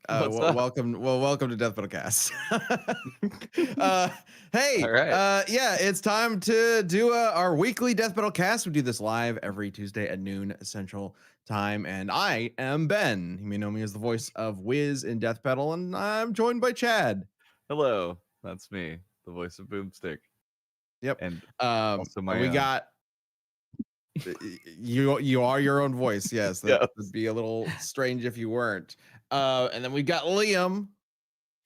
What's up? Welcome to Death Metal Cast. Hey, All right. yeah, it's time to do our weekly Death Metal Cast. We do this live every Tuesday at noon Central Time, and I am Ben. You may know me as the voice of Wiz in Death Metal, and I'm joined by Chad. Hello, that's me, the voice of Boomstick, Yep. and also And my we got you are your own voice. Yes, that yes. would be a little strange if you weren't. And then we got Liam.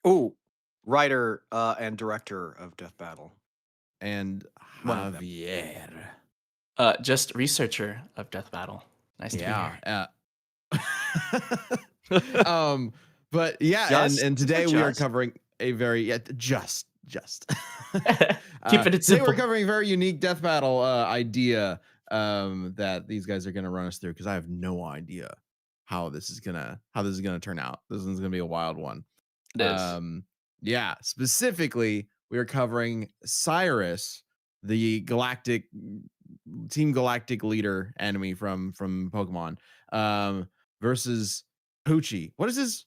Oh, writer and director of Death Battle. And One of them. Javier. Just researcher of Death Battle. Nice to be here. But yeah, Just? and today we are Just? covering a very just Keeping it today simple. we're covering a very unique death battle idea that these guys are gonna run us through, because I have no idea how this is gonna turn out. This one's gonna be a wild one. It is. Yeah, specifically we are covering Cyrus, the Team Galactic leader enemy from Pokemon, versus Pucci. What is his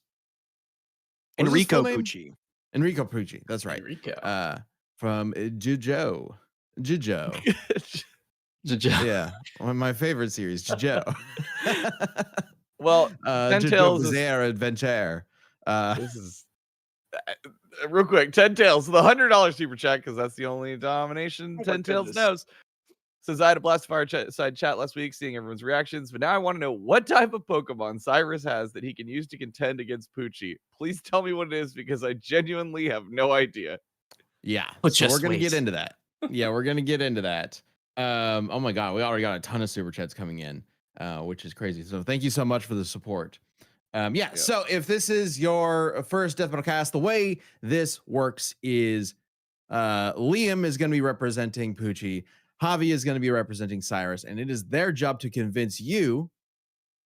Enrico full name? Pucci. Enrico Pucci. That's right. Enrico. From JoJo. Yeah, one of my favorite series, JoJo. Well, Ten JoJo Tails is, Bizarre Adventure. this is real quick. Ten Tails, the $100 super chat, because that's the only domination Oh my Ten Tails goodness. knows. Says I had a blast of fireside chat last week, seeing everyone's reactions, but now I want to know what type of Pokemon Cyrus has that he can use to contend against Pucci. Please tell me what it is, because I genuinely have no idea. Yeah, But so we're just gonna wait. get into that. Yeah, we're gonna get into that. Oh my god, we already got a ton of super chats coming in, which is crazy. So thank you so much for the support. Yeah, so if this is your first Death Metal Cast, the way this works is Liam is going to be representing Pucci, Javi is going to be representing Cyrus, and it is their job to convince you,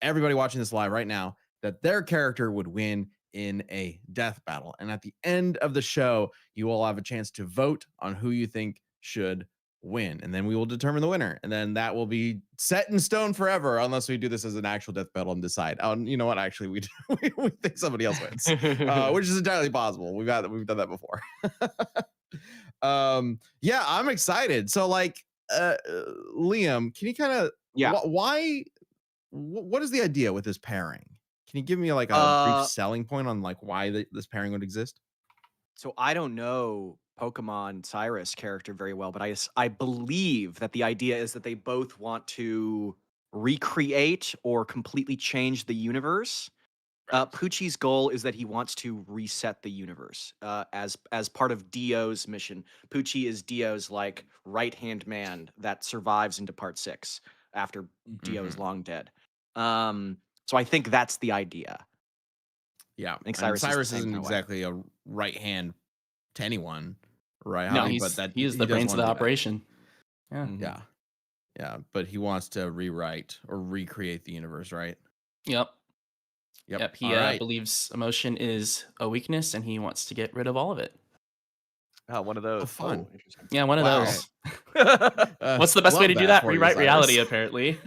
everybody watching this live right now, that their character would win in a death battle. And at the end of the show, you will have a chance to vote on who you think should win, and then we will determine the winner, and then that will be set in stone forever, unless we do this as an actual death battle and decide, oh, you know what, actually we think somebody else wins, which is entirely possible. We've done that before. Yeah, I'm excited. So like Liam, can you kind of what is the idea with this pairing? Can you give me like a brief selling point on like why this pairing would exist? So I don't know Pokemon Cyrus character very well, but I believe that the idea is that they both want to recreate or completely change the universe. Pucci's goal is that he wants to reset the universe as part of Dio's mission. Pucci is Dio's like right-hand man that survives into part 6 after Dio is long dead. So I think that's the idea. Yeah, I think Cyrus isn't exactly a right hand to anyone, right? No, Javi? he's the brains of the operation. Yeah. Yeah, yeah, but he wants to rewrite or recreate the universe, right? Yep. He All right. believes emotion is a weakness, and he wants to get rid of all of it. Oh, one of those. Oh, fun. Interesting. Yeah, one of Wow. those. What's the best way to do that? Rewrite reality, apparently.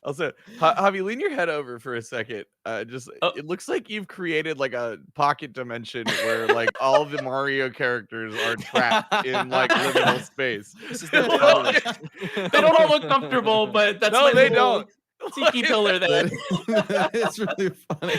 Also, Javi, lean your head over for a second. It looks like you've created like a pocket dimension where like all the Mario characters are trapped in like liminal space. This is they don't all look comfortable, but that's no, they don't. Tiki pillar there. It's really funny.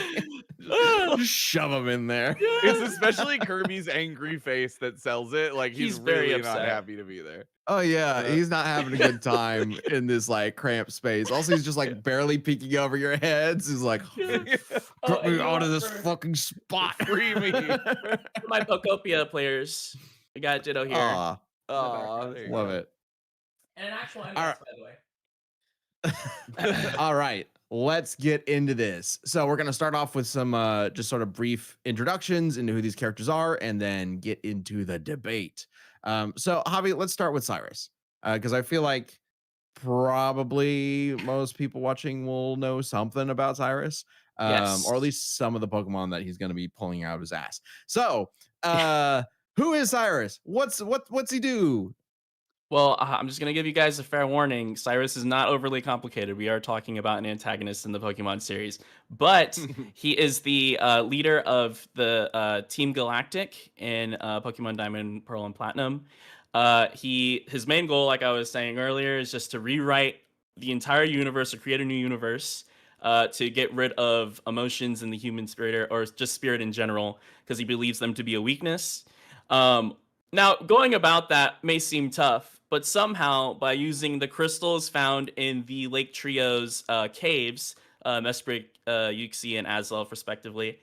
Just shove them in there. It's especially Kirby's angry face that sells it. Like he's very really upset. not happy to be there. Oh yeah, he's not having a good time in this like cramped space. Also, he's just like barely peeking over your heads. He's like, "Get me out of this fucking spot, free me." My Pokopia players, we got Ditto here. Aw, Love it. And an actual All right. by the way. All right, let's get into this. So we're going to start off with some just sort of brief introductions into who these characters are, and then get into the debate. So Javi, let's start with Cyrus, because I feel like probably most people watching will know something about Cyrus, Yes. or at least some of the Pokemon that he's going to be pulling out of his ass. So who is Cyrus? What's he do? Well, I'm just going to give you guys a fair warning. Cyrus is not overly complicated. We are talking about an antagonist in the Pokemon series, but he is the leader of the Team Galactic in Pokemon Diamond, Pearl, and Platinum. His main goal, like I was saying earlier, is just to rewrite the entire universe or create a new universe to get rid of emotions in the human spirit or just spirit in general, because he believes them to be a weakness. Now, going about that may seem tough, but somehow by using the crystals found in the Lake Trio's caves, Mesprit, Uxie, and Azelf, respectively,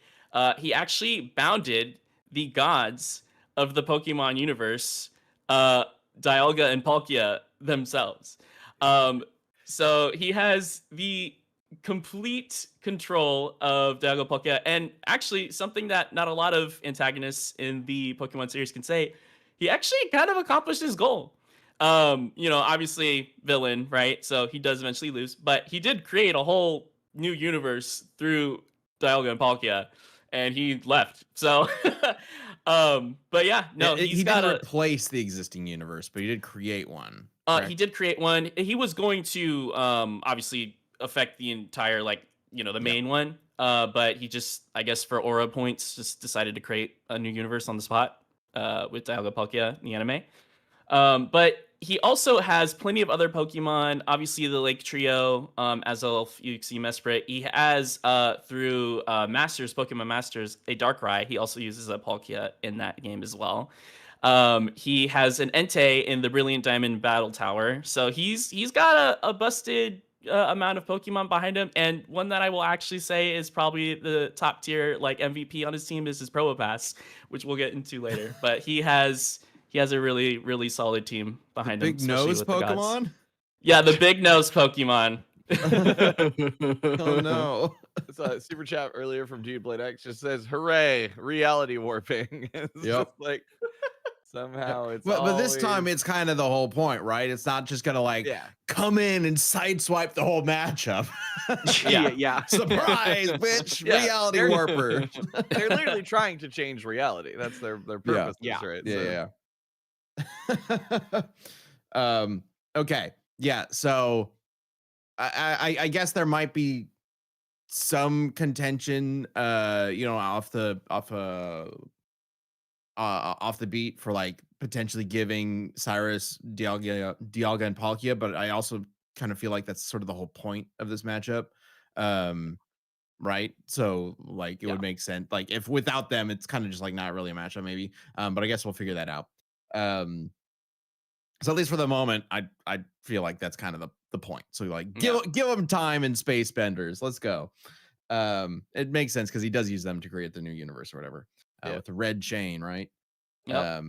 he actually bounded the gods of the Pokemon universe, Dialga and Palkia themselves. So he has the complete control of Dialga, Palkia, and actually something that not a lot of antagonists in the Pokemon series can say, he actually kind of accomplished his goal. Obviously villain, right? So he does eventually lose, but he did create a whole new universe through Dialga and Palkia, and he left. So, but yeah, no, he didn't replace the existing universe, but he did create one. He did create one. He was going to obviously affect the entire, the main one. But he just, I guess, for aura points, just decided to create a new universe on the spot with Dialga, Palkia in the anime. But he also has plenty of other Pokemon. Obviously, the Lake Trio, Azelf, Uxie, Mesprit. He has, through Pokemon Masters, a Darkrai. He also uses a Palkia in that game as well. He has an Entei in the Brilliant Diamond Battle Tower. So he's got a busted amount of Pokemon behind him. And one that I will actually say is probably the top tier MVP on his team is his Probopass, which we'll get into later. But he has a really, really solid team behind him. Big nose Pokemon? Yeah, the big nose Pokemon. Oh no. I saw a super chat earlier from Dude Blade X, just says, "Hooray, reality warping." It's just like somehow it's but this time it's kind of the whole point, right? It's not just gonna come in and sideswipe the whole matchup. Yeah. Surprise, bitch. Reality warper. They're literally trying to change reality. That's their purpose. Right? Yeah. Okay. Yeah. So I guess there might be some contention, off the beat for potentially giving Cyrus Dialga and Palkia, but I also kind of feel like that's sort of the whole point of this matchup. Right? So it would make sense. If without them, it's kind of just not really a matchup, maybe. But I guess we'll figure that out. So at least for the moment, I feel like that's kind of the point. So give them time and space benders. Let's go. It makes sense because he does use them to create the new universe or whatever. With the red chain, right? Yep.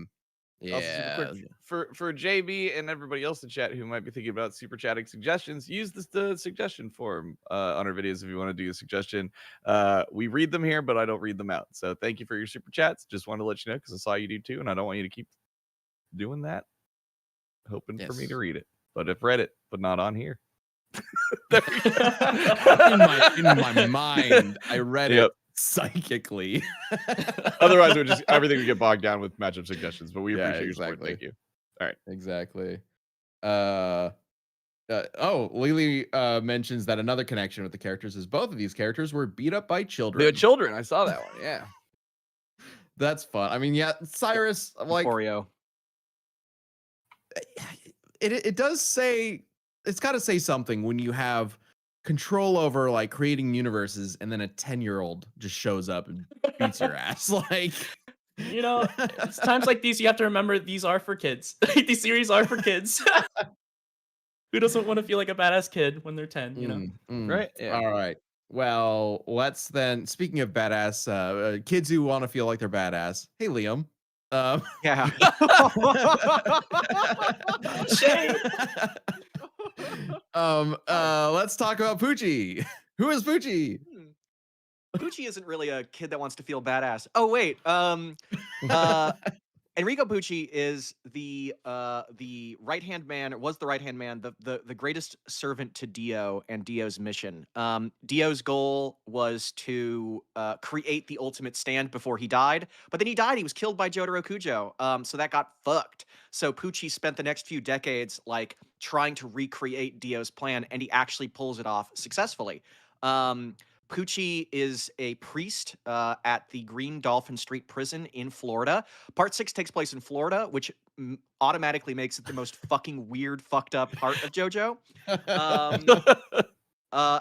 Also, for JB and everybody else in chat who might be thinking about super chatting suggestions, use the suggestion form on our videos if you want to do a suggestion. We read them here, but I don't read them out. So thank you for your super chats. Just wanted to let you know because I saw you do too, and I don't want you to keep doing that, hoping for me to read it. But I've read it, but not on here. in my mind, I read it psychically. Otherwise, everything would get bogged down with matchup suggestions. But we appreciate your support. Thank you. All right. Exactly. Lily mentions that another connection with the characters is both of these characters were beat up by children. They're children. I saw that one. Yeah. That's fun. I mean, Cyrus, Oreo. It does say, it's got to say something when you have control over creating universes and then a 10-year-old just shows up and beats your ass. It's times like these you have to remember these are for kids. These series are for kids. Who doesn't want to feel like a badass kid when they're 10, Right? Yeah. All right. Well, let's then, speaking of badass, kids who want to feel like they're badass. Hey, Liam. Yeah. Shame. Let's talk about Pucci. Who is Pucci? Pucci isn't really a kid that wants to feel badass. Oh wait, Enrico Pucci is the right hand man, or was the right hand man, the greatest servant to Dio and Dio's mission. Dio's goal was to create the ultimate stand before he died, but then he died. He was killed by Jotaro Kujo. So that got fucked. So Pucci spent the next few decades like trying to recreate Dio's plan, and he actually pulls it off successfully. Pucci is a priest at the Green Dolphin Street Prison in Florida. Part 6 takes place in Florida, which automatically makes it the most fucking weird, fucked up part of JoJo.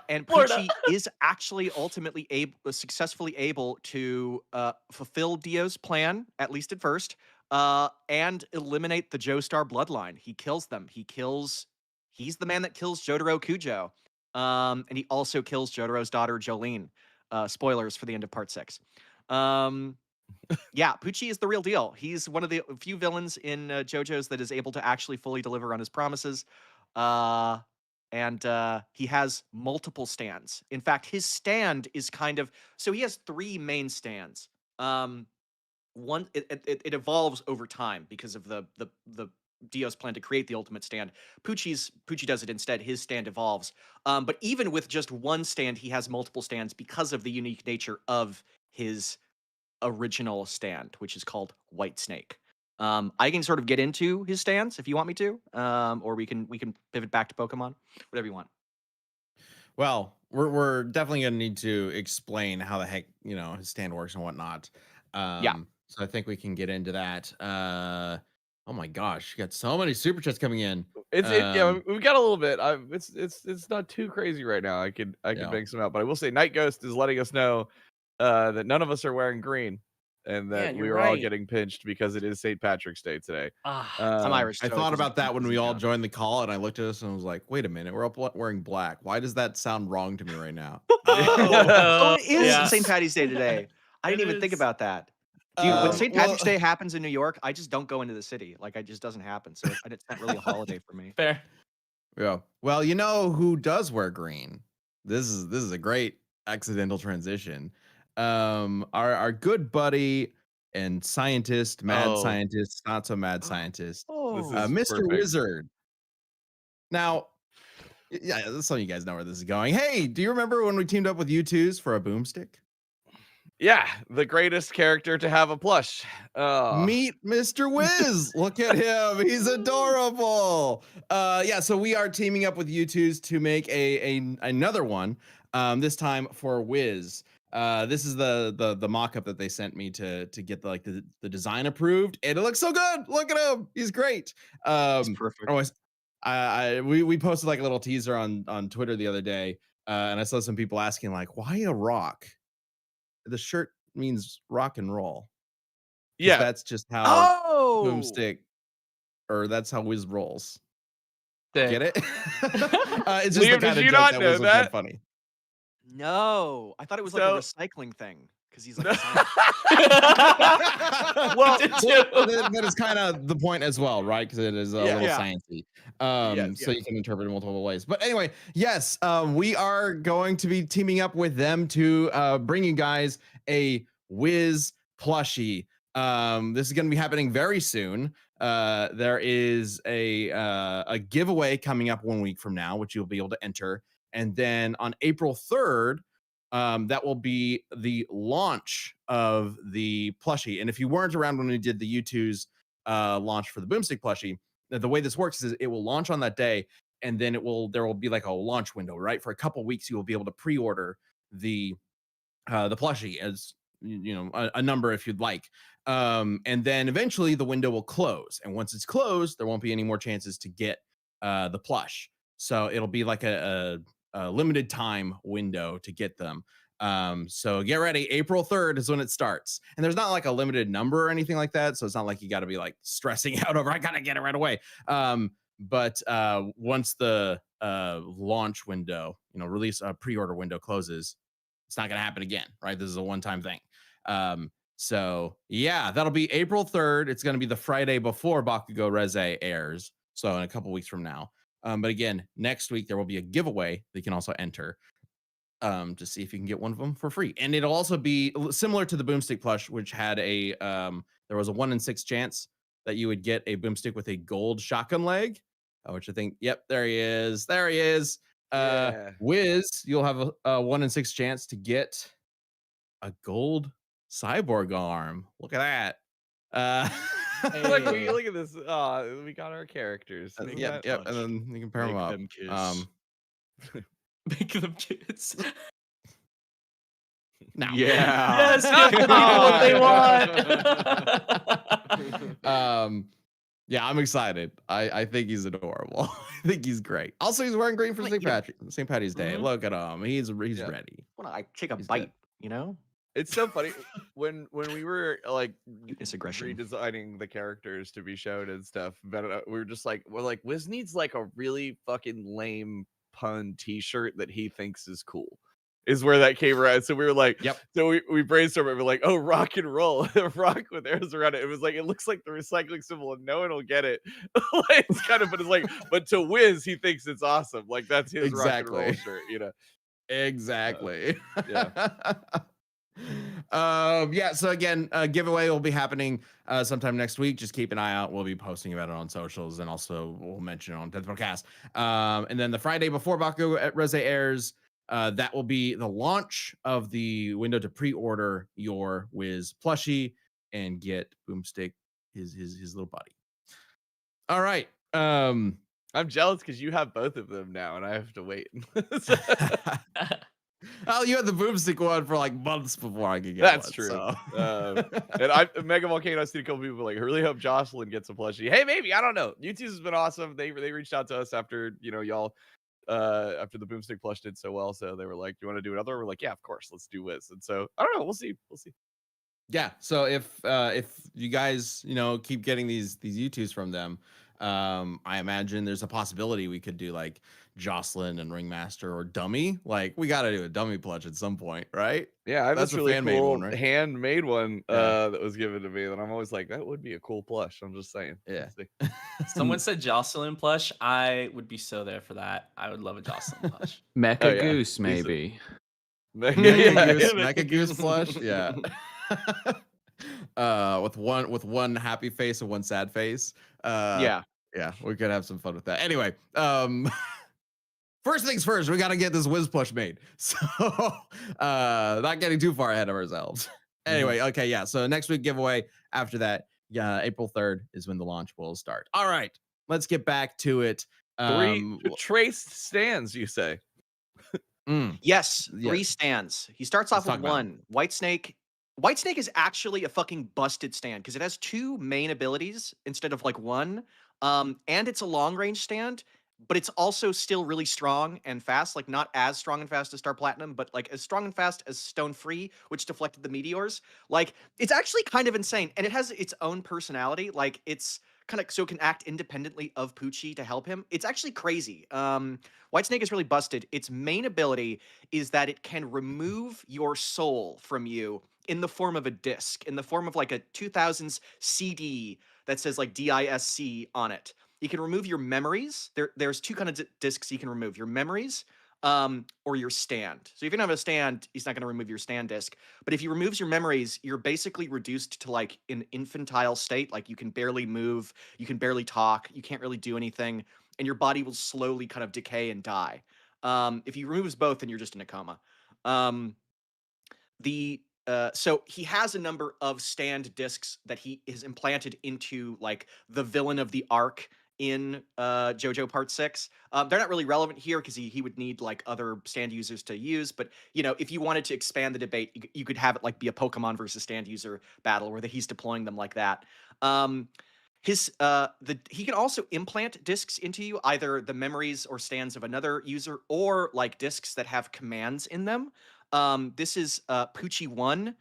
And Florida. Pucci is actually ultimately successfly able to fulfill Dio's plan, at least at first, and eliminate the Joestar bloodline. He kills them. He's the man that kills Jotaro Kujo. And he also kills Jotaro's daughter, Jolene. Spoilers for the end of part 6. Yeah, Pucci is the real deal. He's one of the few villains in JoJo's that is able to actually fully deliver on his promises. And he has multiple stands. In fact, his stand is kind of... So he has 3 main stands. One, it evolves over time because of the Dio's plan to create the ultimate stand. Pucci does it instead. His stand evolves. But even with just one stand, he has multiple stands because of the unique nature of his original stand, which is called White Snake. I can sort of get into his stands if you want me to, or we can pivot back to Pokemon, whatever you want. Well, we're definitely gonna need to explain how the heck his stand works and whatnot. Yeah. So I think we can get into that. Oh my gosh, you got so many super chats coming in. Yeah, we've got a little bit. It's not too crazy right now. I could bang some out, but I will say Night Ghost is letting us know that none of us are wearing green, and that Man, we you're are all right. getting pinched because it is St. Patrick's Day today. I'm Irish. I so it thought doesn't- about that when we all doesn't count. joined the call, and I looked at us and I was like, "Wait a minute, we're all wearing black. Why does that sound wrong to me right now?" Oh, it is Yeah. St. Patty's Day today. I didn't It even think is. about that. Dude, when St. Well- Patrick's Day happens in New York, I just don't go into the city. Like, it just doesn't happen. So it's not really a holiday for me. Fair. Yeah. Well, you know who does wear green? This is a great accidental transition. Our good buddy and scientist, mad Oh. scientist, not so mad scientist, This is Mr. perfect. Wizard. Now, yeah, some of you guys know where this is going. Hey, do you remember when we teamed up with U2s for a boomstick? Yeah, the greatest character to have a plush. Meet Mr. Wiz. Look at him. He's adorable. Yeah, so we are teaming up with U2s to make another one. This time for Wiz. This is the mock-up that they sent me to get the design approved, and it looks so good. Look at him. He's great. It's perfect. Anyways, we posted like a little teaser on Twitter the other day, and I saw some people asking like, why a rock? The shirt means rock and roll. Yeah, That's just how Oh! Boomstick, or that's how Wiz rolls. Sick. Get it? It's just Liam, the did kind of you joke not that know Wiz would find that? funny. No. I thought it was like a recycling thing. Because he's like a scientist. Well, Did you? that is kind of the point as well, right? Because it is a little Yeah. sciencey. Yes, So you can interpret it in multiple ways. But anyway, yes, we are going to be teaming up with them to bring you guys a Wiz plushie. This is going to be happening very soon. There is a giveaway coming up 1 week from now, which you'll be able to enter. And then on April 3rd, that will be the launch of the plushie. And if you weren't around when we did the U2's launch for the Boomstick plushie, the way this works is it will launch on that day, and then there will be like a launch window, right? For a couple weeks, you will be able to pre-order the plushie as a number if you'd like. And then eventually the window will close. And once it's closed, there won't be any more chances to get the plush. So it'll be like a limited time window to get them. So get ready. April 3rd is when it starts. And there's not like a limited number or anything like that. So it's not like you got to be like stressing out over, I got to get it right away. But once the launch window, release pre-order window closes, it's not going to happen again, right? This is a one-time thing. So yeah, that'll be April 3rd. It's going to be the Friday before Bakugo Reze airs. So in a couple weeks from now. But again, next week there will be a giveaway that you can also enter. to see if you can get one of them for free. And it'll also be similar to the boomstick plush, which had a there was a 1 in 6 chance that you would get a boomstick with a gold shotgun leg, which I think, yep, there he is. There he is. Yeah. Wiz, you'll have a 1 in 6 chance to get a gold cyborg arm. Look at that. Look, look at this. We got our characters. Yep, and then you can pair them up. Make them kids. Now. Yeah. Yes, give the people what they want. Yeah, I'm excited. I think he's adorable. I think he's great. Also, he's wearing green for St. Patty's Day. Look at him. He's ready. When I take a He's bite, good. you know? It's so funny when we were like Disaggression. redesigning the characters to be shown and stuff. But we were just like, Wiz needs like a really fucking lame pun T-shirt that he thinks is cool. Is where that came around. So we were like, yep. So we brainstormed and we're like, oh, rock and roll, rock with arrows around it. It was like, it looks like the recycling symbol and no one will get it. It's kind of, but it's like, but to Wiz, he thinks it's awesome. Like that's his rock and roll shirt, you know? Exactly. Yeah. Yeah, so again, giveaway will be happening sometime next week. Just keep an eye out. We'll be posting about it on socials, and also we'll mention it on Death Podcast. And then the Friday before Baku at Reze airs, that will be the launch of the window to pre-order your Wiz plushie and get Boomstick his little buddy. All right. I'm jealous because you have both of them now, and I have to wait. Oh, you had the boomstick one for like months before I could get That's one, true. So. And Mega Volcano, I seen a couple people like, I really hope Jocelyn gets a plushie. Hey, maybe, I don't know. YouTube's been awesome. They reached out to us after, y'all, after the boomstick plush did so well. So they were like, do you want to do another? We're like, yeah, of course, let's do Wiz. And so I don't know. We'll see. Yeah. So if you guys, keep getting these YouTubes from them, I imagine there's a possibility we could do like Jocelyn and Ringmaster or Dummy. Like we got to do a Dummy plush at some point, right? Yeah, I have That's this really fan-made cool one, right? handmade one that was given to me that I'm always like, that would be a cool plush. I'm just saying. Yeah. Someone said Jocelyn plush. I would be so there for that. I would love a Jocelyn plush. Mecha Goose, maybe. Mecha Goose plush. Yeah. With one happy face and one sad face. Yeah, we could have some fun with that. Anyway, first things first, we got to get this Wiz plush made. So, not getting too far ahead of ourselves. Anyway, okay, yeah. So next week giveaway. After that, April 3rd is when the launch will start. All right, let's get back to it. 3 traced stands, you say? Yes, 3 stands. He starts off with 1. Whitesnake. Whitesnake is actually a fucking busted stand because it has 2 main abilities instead of like 1. And it's a long range stand, but it's also still really strong and fast. Like not as strong and fast as Star Platinum, but like as strong and fast as Stone Free, which deflected the meteors. Like it's actually kind of insane, and it has its own personality. Like it's kind of so it can act independently of Pucci to help him. It's actually crazy. Whitesnake is really busted. Its main ability is that it can remove your soul from you in the form of a disc, in the form of like a 2000s CD that says like DISC on it. You can remove your memories. There's 2 kinds of discs you can remove: your memories or your stand. So if you don't have a stand, he's not going to remove your stand disc. But if he removes your memories, you're basically reduced to like an infantile state. Like you can barely move, you can barely talk, you can't really do anything, and your body will slowly kind of decay and die. If he removes both, then you're just in a coma. So he has a number of stand discs that he is implanted into like the villain of the arc in JoJo Part 6. They're not really relevant here because he would need like other stand users to use. But if you wanted to expand the debate, you could have it like be a Pokemon versus stand user battle where he's deploying them like that. He can also implant discs into you, either the memories or stands of another user, or like discs that have commands in them. This is Pucci 1,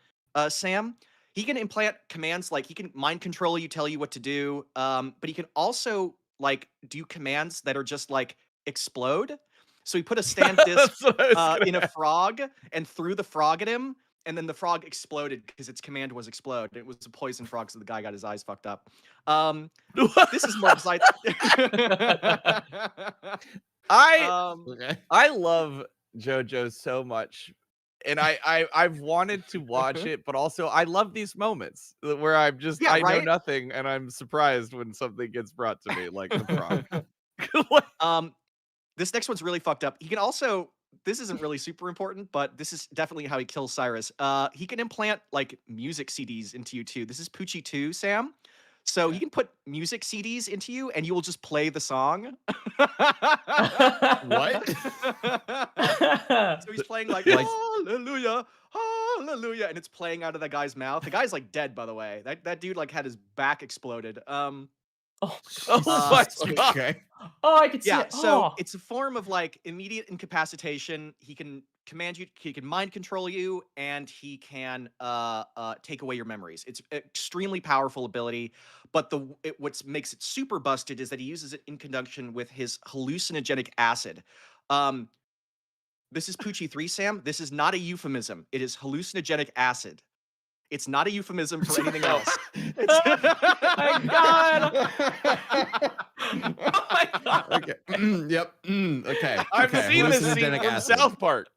Sam. He can implant commands, like he can mind control you, tell you what to do, but he can also like do commands that are just like explode. So he put a stand disc in a frog and threw the frog at him, and then the frog exploded because its command was explode. It was a poison frog, so the guy got his eyes fucked up. This is more exciting. I love JoJo's so much. And I've wanted to watch it, but also I love these moments where Yeah, I know right? nothing and I'm surprised when something gets brought to me, like the frog. This next one's really fucked up. He can also, this isn't really super important, but this is definitely how he kills Cyrus. He can implant like music CDs into you too. This is Pucci 2, Sam. So he can put music CDs into you and you will just play the song. What? So he's playing like hallelujah, hallelujah, and it's playing out of the guy's mouth. The guy's like dead, by the way. That dude like had his back exploded. Oh, Oh my Jesus, god. okay. oh, I could see Yeah, it. so Oh. it's a form of like immediate incapacitation. He can command you, he can mind control you, and he can take away your memories. It's extremely powerful ability, but what makes it super busted is that he uses it in conjunction with his hallucinogenic acid. Um, this is Pucci 3, Sam. This is not a euphemism. It is hallucinogenic acid. It's not a euphemism for anything else. Oh my god. Oh my god. Okay. Yep. Okay. I've okay. seen this scene Hallucinogenic from acid. South Park.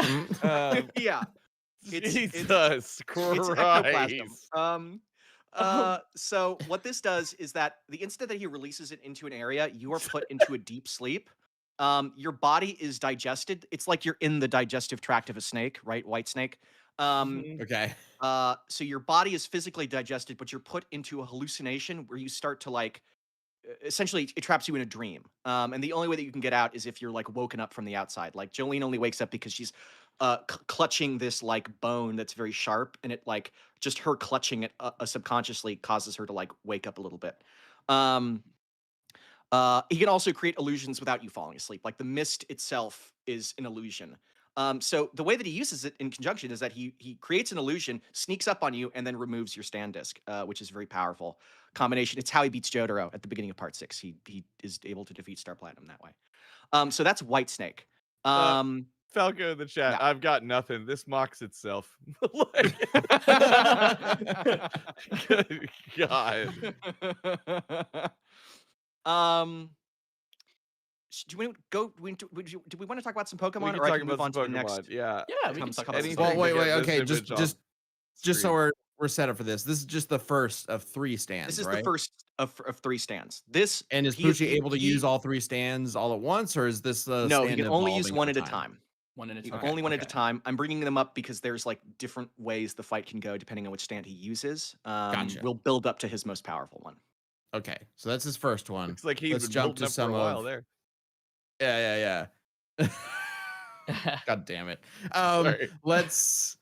Mm. Yeah. It's Jesus It's Christ. ectoplasm. So what this does is that the instant that he releases it into an area, you are put into a deep sleep. Your body is digested. It's like you're in the digestive tract of a snake, right? White snake. Okay. So your body is physically digested, but you're put into a hallucination where you start to like essentially it traps you in a dream. And the only way that you can get out is if you're like woken up from the outside. Like Jolene only wakes up because she's clutching this like bone that's very sharp, and it like just her clutching it subconsciously causes her to like wake up a little bit. He can also create illusions without you falling asleep. Like the mist itself is an illusion. So the way that he uses it in conjunction is that he creates an illusion, sneaks up on you, and then removes your stand disc, which is very powerful combination. It's how he beats Jotaro at the beginning of part 6. He is able to defeat Star Platinum that way. So that's White Snake. Falco in the chat. Yeah. I've got nothing. This mocks itself. Like, good God. Do we go? Do we want to talk about some Pokemon, We can or I talk can move about on some to the next? Pokemon. Yeah. Yeah, we can Comes talk comes about this some Anything Well, to wait, get this okay. image Just so screen. we're set up for this. This is just the first of 3 stands, This is right? the first of 3 stands. This And is he is- Pucci he- able to he- use all 3 stands all at once, or is this No, he stand can only use evolving one at at a time. one at a You time. can only one at a okay. time. I'm bringing them up because there's like different ways the fight can go depending on which stand he uses. Gotcha. We'll build up to his most powerful one. Okay, so that's his first one. Looks like he's Let's been jump building to up for some a while of. there. Yeah. God damn it. Sorry. Let's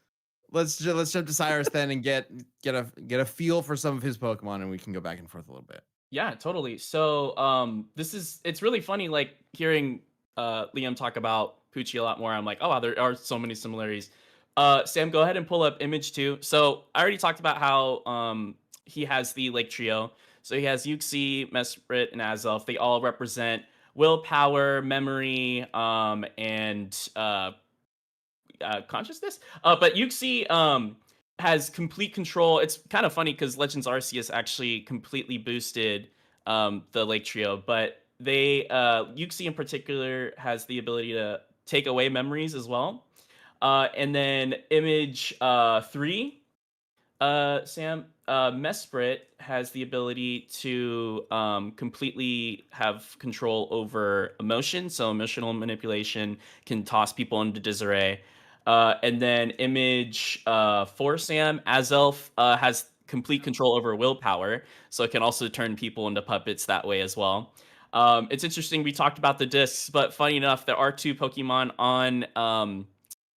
jump to Cyrus then and get a feel for some of his Pokemon, and we can go back and forth a little bit. Yeah, totally. So it's really funny like hearing Liam talk about Pucci a lot more. I'm like, oh wow, there are so many similarities. Sam, go ahead and pull up image 2. So I already talked about how he has the Lake Trio. So he has Uxie, Mesprit, and Azelf. They all represent willpower, memory, and consciousness. But Uxie has complete control. It's kind of funny because Legends Arceus actually completely boosted the Lake Trio, but Uxie in particular has the ability to take away memories as well. And then image 3, Sam, Mesprit has the ability to completely have control over emotion. So emotional manipulation can toss people into disarray. And then image 4, Sam, Azelf has complete control over willpower. So it can also turn people into puppets that way as well. It's interesting. We talked about the discs, but funny enough, there are 2 Pokemon on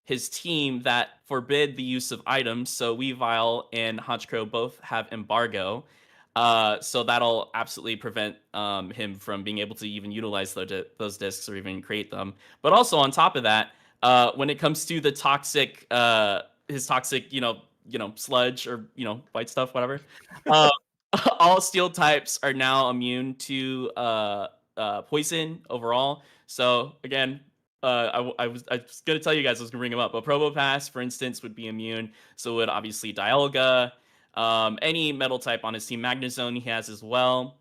his team that forbid the use of items. So Weavile and Honchkrow both have embargo. So that'll absolutely prevent him from being able to even utilize those discs or even create them. But also on top of that, when it comes to the toxic, his toxic, sludge or white stuff, whatever. All steel types are now immune to poison overall. So again, I was gonna tell you guys I was gonna bring them up, but Probopass, for instance, would be immune. So would obviously Dialga. Any metal type on his team, Magnezone he has as well.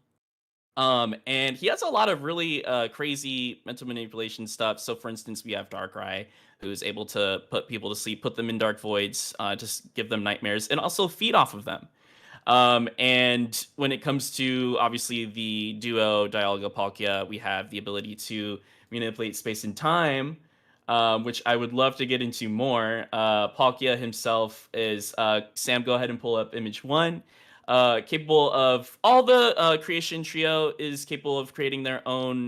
And he has a lot of really crazy mental manipulation stuff. So, for instance, we have Darkrai, who is able to put people to sleep, put them in dark voids, just give them nightmares, and also feed off of them. And when it comes to obviously the duo Dialga Palkia, we have the ability to manipulate space and time, which I would love to get into more. Palkia himself is Sam. Go ahead and pull up image one. Capable of all the creation trio is capable of creating their own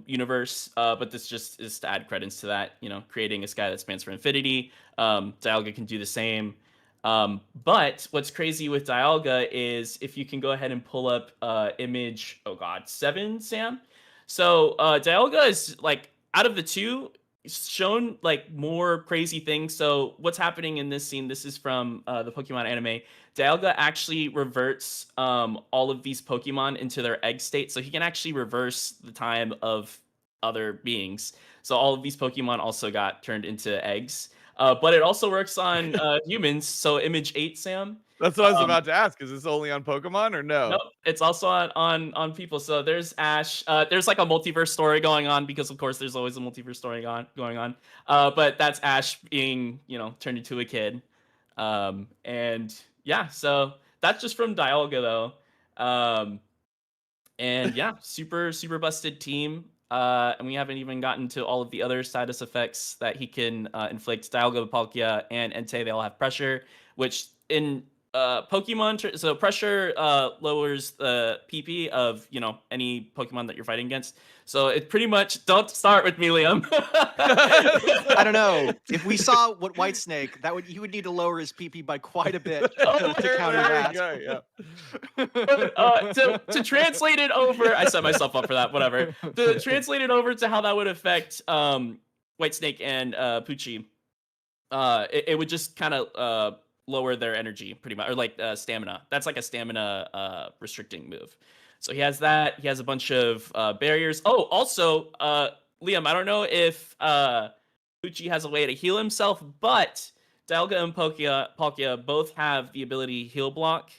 universe. But this just is to add credits to that. Creating a sky that spans for infinity. Dialga can do the same. But what's crazy with Dialga is if you can go ahead and pull up image, 7, Sam. So Dialga is like out of the two shown like more crazy things. So what's happening in this scene? This is from the Pokemon anime. Dialga actually reverts all of these Pokemon into their egg state. So he can actually reverse the time of other beings. So all of these Pokemon also got turned into eggs. But it also works on humans. So image 8, Sam. That's what I was about to ask. Is this only on Pokemon or no? Nope, it's also on people. So there's Ash. There's like a multiverse story going on because of course there's always a multiverse story going on. But that's Ash being turned into a kid. And yeah, so that's just from Dialga though. And yeah, super busted team. And we haven't even gotten to all of the other status effects that he can inflict. Dialga, Palkia, and Entei, they all have pressure, which in Pokemon, so pressure lowers the PP of any Pokemon that you're fighting against. So it pretty much don't start with me, Liam. I don't know. If we saw what Whitesnake, he would need to lower his PP by quite a bit to counter that. To translate it over, I set myself up for that. Whatever. To translate it over to how that would affect Whitesnake and Pucci, it would just kind of lower their energy pretty much, or like stamina. That's like a stamina restricting move. So he has that. He has a bunch of barriers. Oh, also, Liam, I don't know if Pucci has a way to heal himself, but Dialga and Palkia both have the ability Heal Block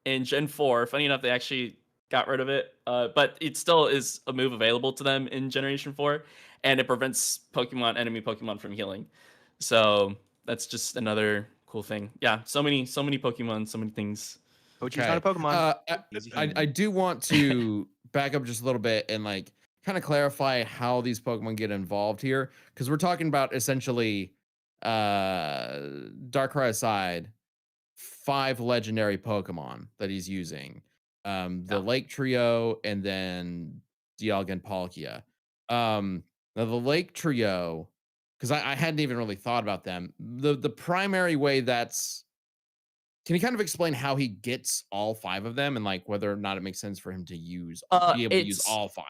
in Gen 4. Funny enough, they actually got rid of it, but it still is a move available to them in Generation 4, and it prevents enemy Pokemon from healing. So that's just another cool thing. Yeah, so many Pokemon, so many things. Pochi's not a Pokemon. I do want to back up just a little bit and like kind of clarify how these Pokemon get involved here, because we're talking about essentially Darkrai aside, 5 legendary Pokemon that he's using. The Lake Trio and then Dialga and Palkia. Now the Lake Trio, because I hadn't even really thought about them. The primary way that's, can you kind of explain how he gets all 5 of them and like whether or not it makes sense for him to be able to use all 5?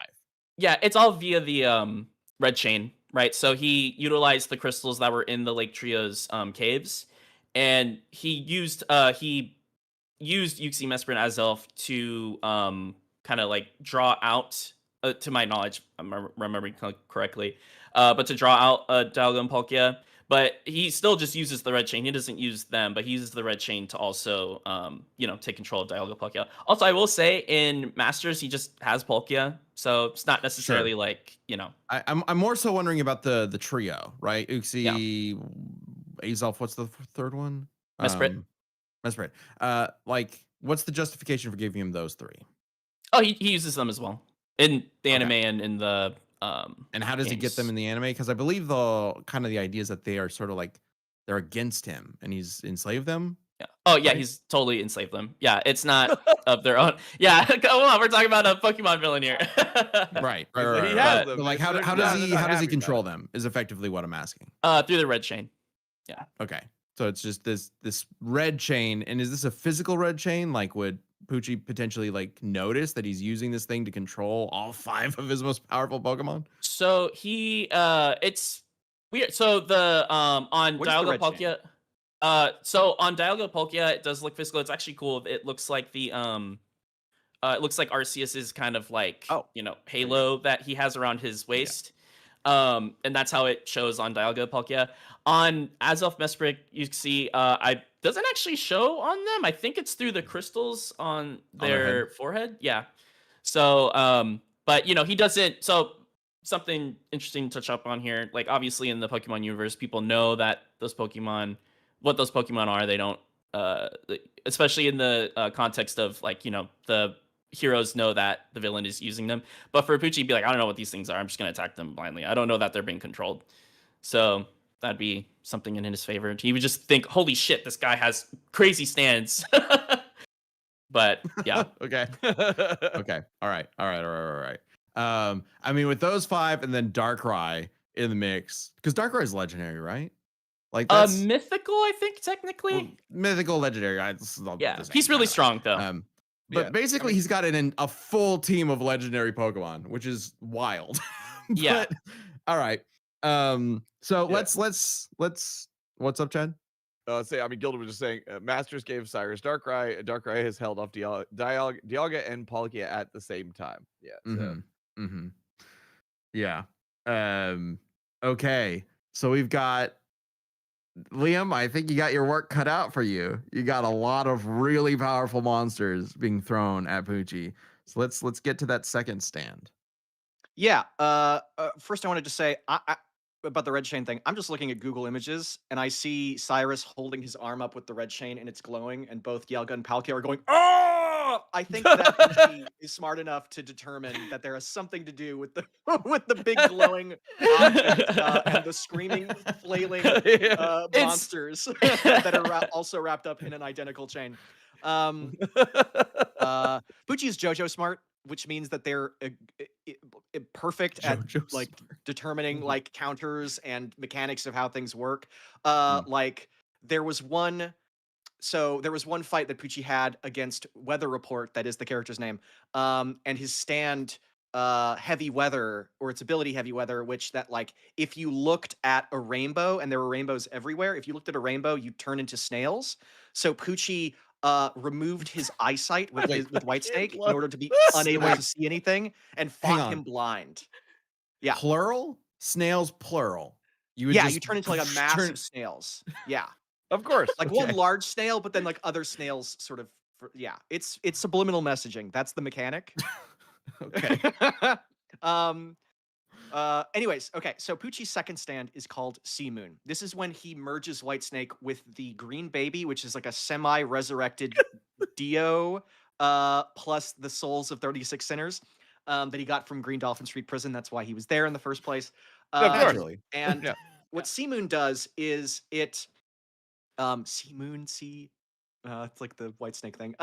Yeah, it's all via the red chain, right? So he utilized the crystals that were in the Lake Trio's caves, and he used Uxie, Mesprit, and Azelf to kind of like draw out, to my knowledge, I'm remembering correctly, but to draw out Dialga and Palkia. But he still just uses the red chain. He doesn't use them, but he uses the red chain to also, take control of Dialga Palkia. Also, I will say in Masters, he just has Palkia, so it's not necessarily like, I'm more so wondering about the trio, right? Uxie, Azelf, what's the third one? Mesprit. Mesprit. Like, what's the justification for giving him those 3? Oh, he uses them as well in the anime and in the and how does he get them in the anime? Because I believe the idea is that they are sort of like they're against him and he's enslaved them. Yeah. Oh yeah, right? He's totally enslaved them. Yeah, it's not of their own. Yeah, come on, we're talking about a Pokemon villain here. right. He has them. Like how does he control them? Is effectively what I'm asking. Through the red chain. Yeah. Okay. So it's just this red chain, and is this a physical red chain? Like, would Pucci potentially like notice that he's using this thing to control all 5 of his most powerful Pokemon? So he it's weird. So the on Dialga Palkia, so on Dialga Palkia it does look physical. It's actually cool. It looks like the it looks like Arceus's kind of like halo that he has around his waist. And that's how it shows on Dialga Palkia. On Azelf Mesprit, you see I doesn't actually show on them. I think it's through the crystals on their their forehead. Yeah. So but he doesn't. So something interesting to touch up on here. Like obviously in the Pokemon universe, people know that what those Pokemon are. They don't especially in the context of like, the heroes know that the villain is using them. But for Pucci, be like, I don't know what these things are. I'm just going to attack them blindly. I don't know that they're being controlled. So that'd be something in his favor. He would just think, holy shit, this guy has crazy stands. But yeah. Okay. Okay. All right. I mean, with those 5 and then Darkrai in the mix, because Darkrai is legendary, right? Like that's Mythical, I think, technically. well, mythical, legendary. Yeah, he's really strong though. But Yeah, basically, he's got a full team of legendary Pokemon, which is wild. Yeah. But, all right. So Yeah. let's. What's up, Chad? Gilda was just saying, Masters gave Cyrus Darkrai. Darkrai has held off Dialga and Palkia at the same time. Yeah. So. Mm-hmm. Yeah. Okay. So we've got Liam. I think you got your work cut out for you. You got a lot of really powerful monsters being thrown at Pucci. So let's get to that second stand. Yeah. First, I wanted to say about the red chain thing. I'm just looking at Google Images, and I see Cyrus holding his arm up with the red chain, and it's glowing, and both Dialga and Palkia are going, "Oh!" I think that Pucci is smart enough to determine that there is something to do with the with the big glowing object and the screaming, flailing monsters that are also wrapped up in an identical chain. Pucci is JoJo smart, which means that they're perfect at JoJo like smart. determining like counters and mechanics of how things work. Hmm. Like there was one fight that Pucci had against Weather Report, that is the character's name, and his stand Heavy Weather, or its ability Heavy Weather, which that like if you looked at a rainbow, and there were rainbows everywhere, if you looked at a rainbow, you turn into snails. So Pucci removed his eyesight with White Snake in order to be unable to see anything, and fought him blind. Yeah. Plural? Snails, plural. You turn into like a mass of snails. Yeah. Of course. Like one large snail, but then like other snails sort of, it's subliminal messaging. That's the mechanic. Okay. Anyways, okay, so Pucci's second stand is called Sea Moon. This is when he merges White Snake with the Green Baby, which is like a semi-resurrected Dio, plus the souls of 36 sinners that he got from Green Dolphin Street Prison. That's why he was there in the first place. Naturally. And Yeah. what Sea Moon does is it Sea Moon, it's like the White Snake thing.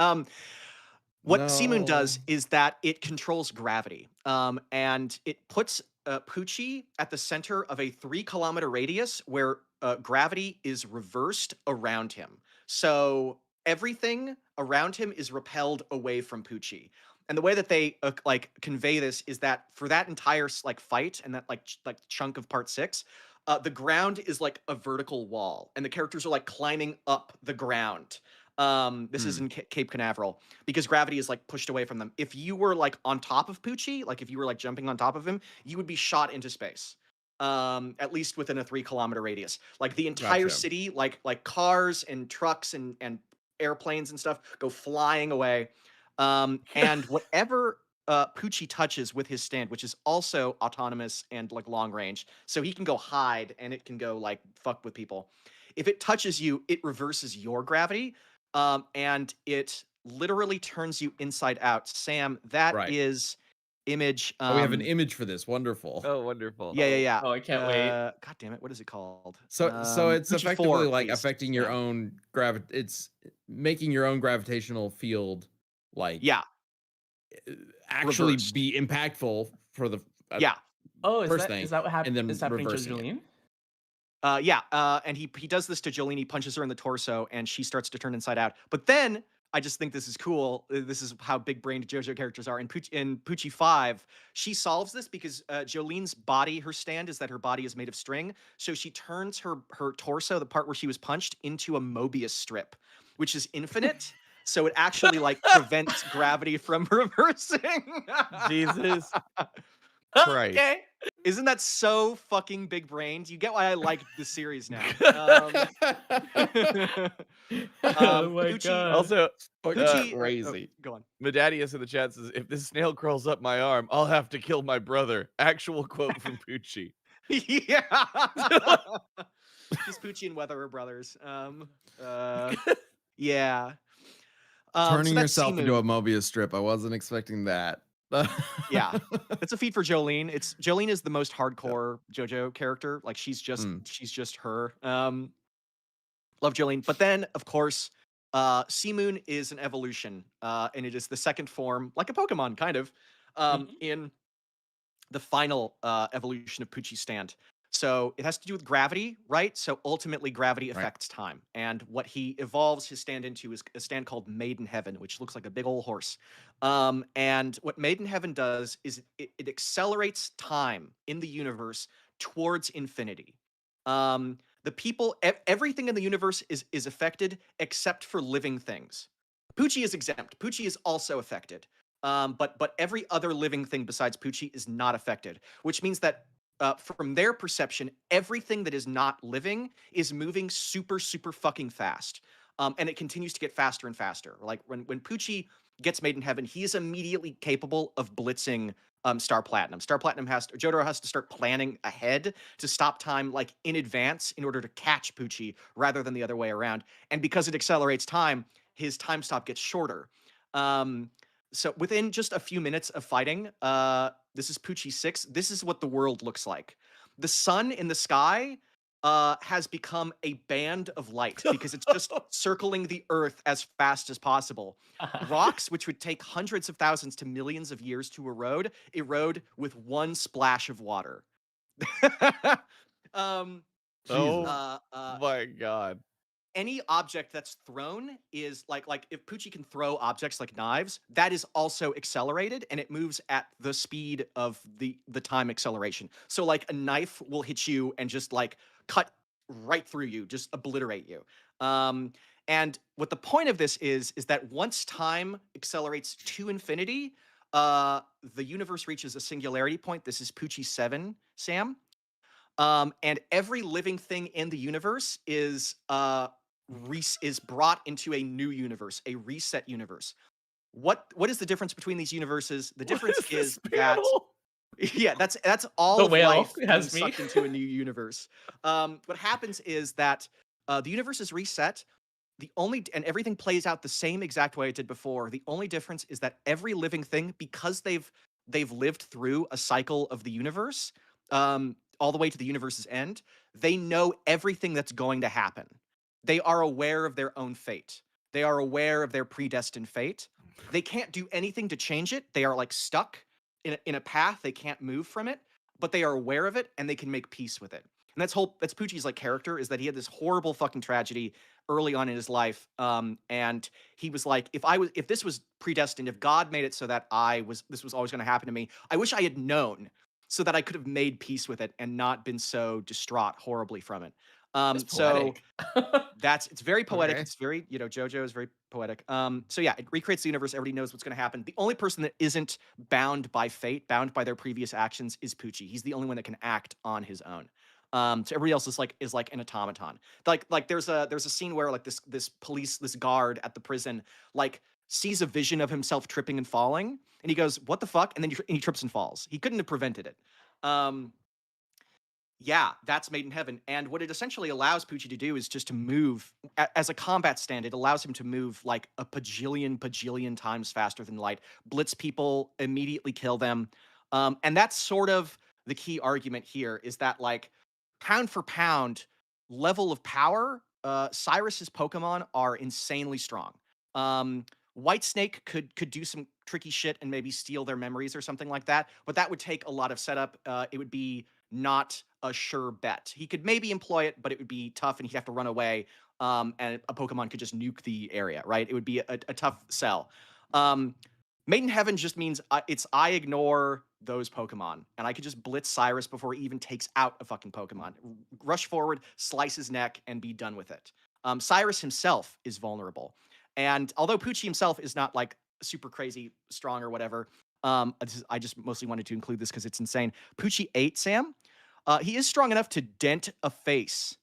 What Sea Moon does is that it controls gravity, and it puts Pucci at the center of a 3-kilometer radius where gravity is reversed around him. So everything around him is repelled away from Pucci. And the way that they like convey this is that for that entire like fight and that like chunk of part 6, the ground is like a vertical wall, and the characters are like climbing up the ground. This is in Cape Canaveral, because gravity is like pushed away from them. If you were like on top of Pucci, like if you were like jumping on top of him, you would be shot into space. At least within a 3-kilometer radius. Like the entire city, like cars and trucks and airplanes and stuff go flying away. And whatever Pucci touches with his stand, which is also autonomous and like long range, so he can go hide and it can go like fuck with people. If it touches you, it reverses your gravity. And it literally turns you inside out. Sam, that is image. We have an image for this. Wonderful. Oh, wonderful. Yeah. Oh, I can't wait. God damn it, what is it called? So it's Pucci effectively 4, like please. affecting your own it's making your own gravitational field like actually reversed. be impactful for the Oh, first thing, is that what and then is happening to reversing it. Julian? And he does this to Jolene. He punches her in the torso, and she starts to turn inside out. But then I just think this is cool. This is how big-brained JoJo characters are. In Pucci 5, she solves this because Jolene's body, her stand is that her body is made of string. So she turns her torso, the part where she was punched, into a Mobius strip, which is infinite. So it actually like prevents gravity from reversing. Jesus. Christ. Okay. Isn't that so fucking big brained? You get why I like the series now. Oh my Pucci, god. Also, Fucking Pucci, crazy. go on. Medadius in the chat says, if this snail crawls up my arm, I'll have to kill my brother. Actual quote from Pucci. Yeah. Just Pucci and Weather are brothers. Yeah. Turning So that's yourself into a Seamoon. Mobius strip. I wasn't expecting that. Yeah. It's a feat for Jolene. Jolene is the most hardcore JoJo character. Like she's just her. Love Jolene. But then, of course, Seamoon is an evolution. And it is the second form, like a Pokemon, kind of, Mhm. in the final evolution of Pucci's stand. So it has to do with gravity, right? So ultimately, gravity Right. affects time. And what he evolves his stand into is a stand called Maiden Heaven, which looks like a big old horse. And what Maiden Heaven does is it accelerates time in the universe towards infinity. The people, everything in the universe is affected except for living things. Pucci is exempt. Pucci is also affected. But every other living thing besides Pucci is not affected, which means that from their perception, everything that is not living is moving super, super fucking fast. And it continues to get faster and faster. Like when Pucci gets Made in Heaven, he is immediately capable of blitzing Star Platinum. Jotaro has to start planning ahead to stop time like in advance in order to catch Pucci rather than the other way around. And because it accelerates time, his time stop gets shorter. So within just a few minutes of fighting, this is Pucci 6. This is what the world looks like. The sun in the sky has become a band of light because it's just circling the earth as fast as possible. Rocks, which would take hundreds of thousands to millions of years to erode with one splash of water. um, Oh uh, my god. any object that's thrown is like if Pucci can throw objects like knives, that is also accelerated and it moves at the speed of the time acceleration. So like a knife will hit you and just like cut right through you, just obliterate you. And what the point of this is that once time accelerates to infinity, the universe reaches a singularity point. This is Pucci 7, Sam. And every living thing in the universe is brought into a new universe, a reset universe. What is the difference between these universes? The difference is that yeah, that's all The of whale life being has me. sucked into a new universe. What happens is that the universe is reset. And everything plays out the same exact way it did before. The only difference is that every living thing, because they've lived through a cycle of the universe, all the way to the universe's end, they know everything that's going to happen. They are aware of their own fate. They are aware of their predestined fate. They can't do anything to change it. They are like stuck in a path. They can't move from it, but they are aware of it and they can make peace with it. And that's Pucci's like character, is that he had this horrible fucking tragedy early on in his life. And he was like, if this was predestined, if God made it so that this was always going to happen to me, I wish I had known so that I could have made peace with it and not been so distraught horribly from it. That's poetic. It's very poetic. Okay. It's very, JoJo is very poetic. So yeah, it recreates the universe. Everybody knows what's going to happen. The only person that isn't bound by fate, bound by their previous actions, is Pucci. He's the only one that can act on his own. So everybody else is like an automaton. Like there's a scene where like this guard at the prison like sees a vision of himself tripping and falling, and he goes, "What the fuck?" And then he trips and falls. He couldn't have prevented it. Yeah, that's Made in Heaven. And what it essentially allows Pucci to do is just to move as a combat stand. It allows him to move like a bajillion times faster than light, blitz people, immediately kill them. And that's sort of the key argument here, is that like pound for pound level of power, Cyrus's Pokemon are insanely strong. White Snake could do some tricky shit and maybe steal their memories or something like that, but that would take a lot of setup. It would be not a sure bet. He could maybe employ it, but it would be tough and he'd have to run away. And a Pokemon could just nuke the area, right? It would be a tough sell. Made in Heaven just means I ignore those Pokemon and I could just blitz Cyrus before he even takes out a fucking Pokemon. Rush forward, slice his neck, and be done with it. Cyrus himself is vulnerable. And although Pucci himself is not like super crazy strong or whatever, I just mostly wanted to include this because it's insane. Pucci 8, Sam. He is strong enough to dent a face.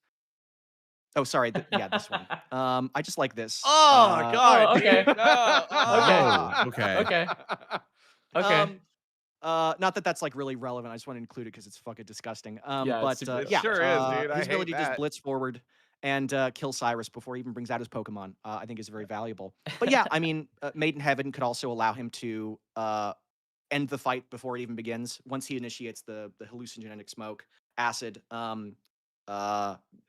Oh, sorry. Yeah, this one. I just like this. Oh God, Oh, okay. dude, no. Oh, okay. Okay. Okay. Not that that's like really relevant. I just want to include it because it's fucking disgusting. Yeah, it's But super It yeah, sure is, dude. I his hate ability to just that. blitz forward and kill Cyrus before he even brings out his Pokemon, I think is very valuable. But yeah, I mean, Maiden Heaven could also allow him to end the fight before it even begins. Once he initiates the hallucinogenic smoke, acid,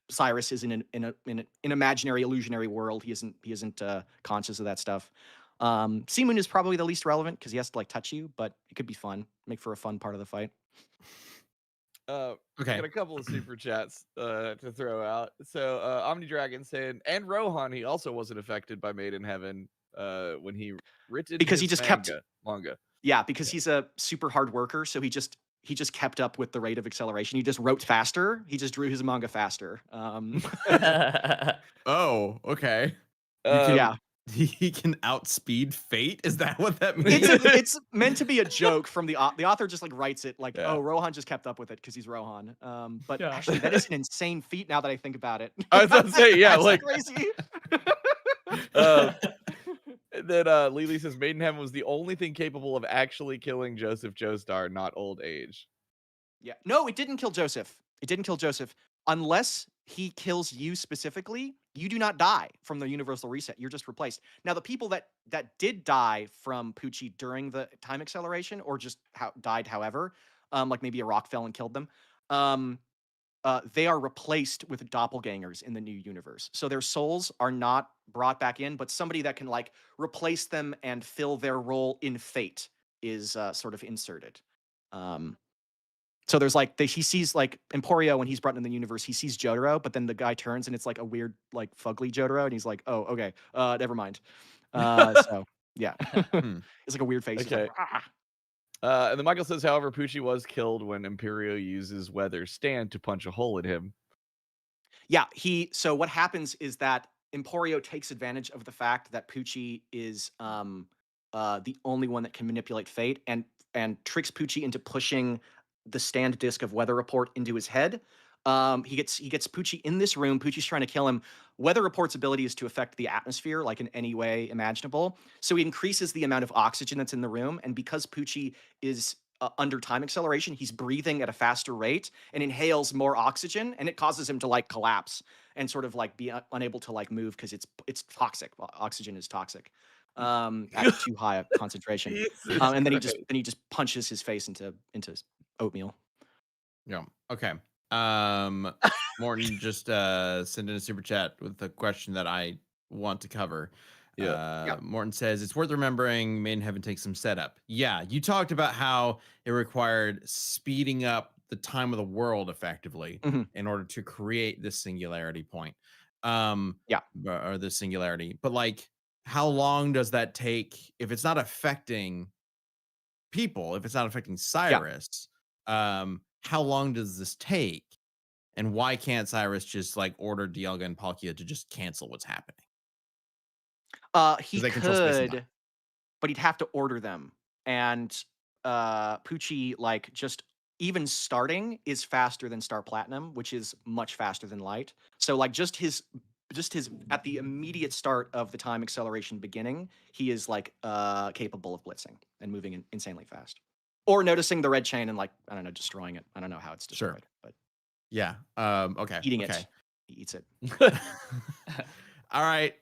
Cyrus is in an imaginary illusionary world. He isn't conscious of that stuff. Seamoon is probably the least relevant because he has to like touch you, but it could be fun, make for a fun part of the fight. I Okay. got a couple of super chats to throw out. So Omni Dragon saying, and Rohan, he also wasn't affected by Made in Heaven when he written Because he his just kept manga. Yeah, because he's a super hard worker, so he just kept up with the rate of acceleration. He just wrote faster. He just drew his manga faster. Oh, okay. Yeah, He can outspeed fate. Is that what that means? it's meant to be a joke from the author. Just like writes it like, Yeah. oh, Rohan just kept up with it because he's Rohan. But Yeah. actually, that is an insane feat now that I think about it. I was about to say, yeah, That's like crazy. and then Lily says Maiden Heaven was the only thing capable of actually killing Joseph Joestar, not old age. Yeah. No, it didn't kill Joseph. It didn't kill Joseph. Unless he kills you specifically, you do not die from the universal reset. You're just replaced. Now, the people that did die from Pucci during the time acceleration, or just died however, like maybe a rock fell and killed them, they are replaced with doppelgangers in the new universe. So their souls are not brought back in, but somebody that can like replace them and fill their role in fate is sort of inserted. So there's like he sees like Emporio when he's brought in the universe, he sees Jotaro, but then the guy turns and it's like a weird like fugly Jotaro, and he's like, oh, okay, never mind. So yeah, it's like a weird face. He's like, Okay. And then Michael says, however, Pucci was killed when Imperio uses Weather's stand to punch a hole in him. Yeah, so what happens is that Emporio takes advantage of the fact that Pucci is the only one that can manipulate fate, and tricks Pucci into pushing the stand disc of Weather Report into his head. He gets Pucci in this room. Pucci's trying to kill him. Weather Report's ability is to affect the atmosphere like in any way imaginable. So he increases the amount of oxygen that's in the room, and because Pucci is under time acceleration, he's breathing at a faster rate and inhales more oxygen, and it causes him to like collapse and sort of like be unable to like move because it's toxic. Oxygen is toxic at too high a concentration. And then he just punches his face into oatmeal. Yeah. Okay. Morton just sent in a super chat with a question that I want to cover. Yeah. Morton says it's worth remembering Maiden Heaven takes some setup. Yeah, you talked about how it required speeding up the time of the world effectively in order to create this singularity point. Or this singularity. But like, how long does that take if it's not affecting people, if it's not affecting Cyrus? How long does this take? And why can't Cyrus just like order Dialga and Palkia to just cancel what's happening? He they control space and could, time. but he'd have to order them. And Pucci, like just even starting is faster than Star Platinum, which is much faster than Light. So like just his at the immediate start of the time acceleration beginning, he is like capable of blitzing and moving insanely fast. Or noticing the red chain and like, I don't know, destroying it. I don't know how it's destroyed, but yeah. Okay. eating it. He eats it. All right.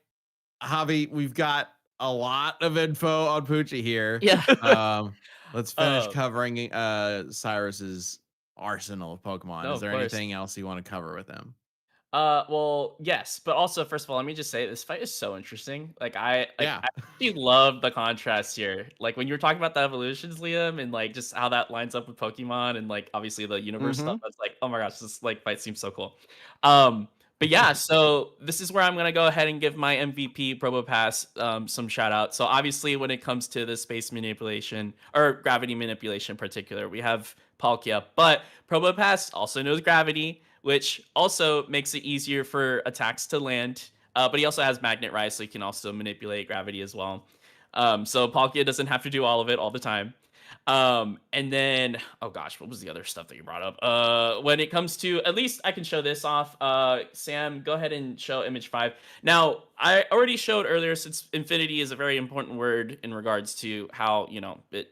Javi, we've got a lot of info on Pucci here. Yeah. Let's finish covering Cyrus's arsenal of Pokemon. No, Is there of course. anything else you want to cover with him? Well, yes, but also, first of all, let me just say this fight is so interesting. I actually love the contrast here. Like when you were talking about the evolutions, Liam, and like just how that lines up with Pokemon and like obviously the universe stuff. That's like, oh my gosh, this like fight seems so cool. But yeah, so this is where I'm gonna go ahead and give my MVP Probopass some shout out. So obviously, when it comes to the space manipulation or gravity manipulation in particular, we have Palkia, but Probopass also knows gravity, which also makes it easier for attacks to land. But he also has Magnet Rise, so he can also manipulate gravity as well. So Palkia doesn't have to do all of it all the time. And then, oh gosh, what was the other stuff that you brought up? When it comes to, at least I can show this off. Sam, go ahead and show image 5. Now, I already showed earlier, since infinity is a very important word in regards to how, it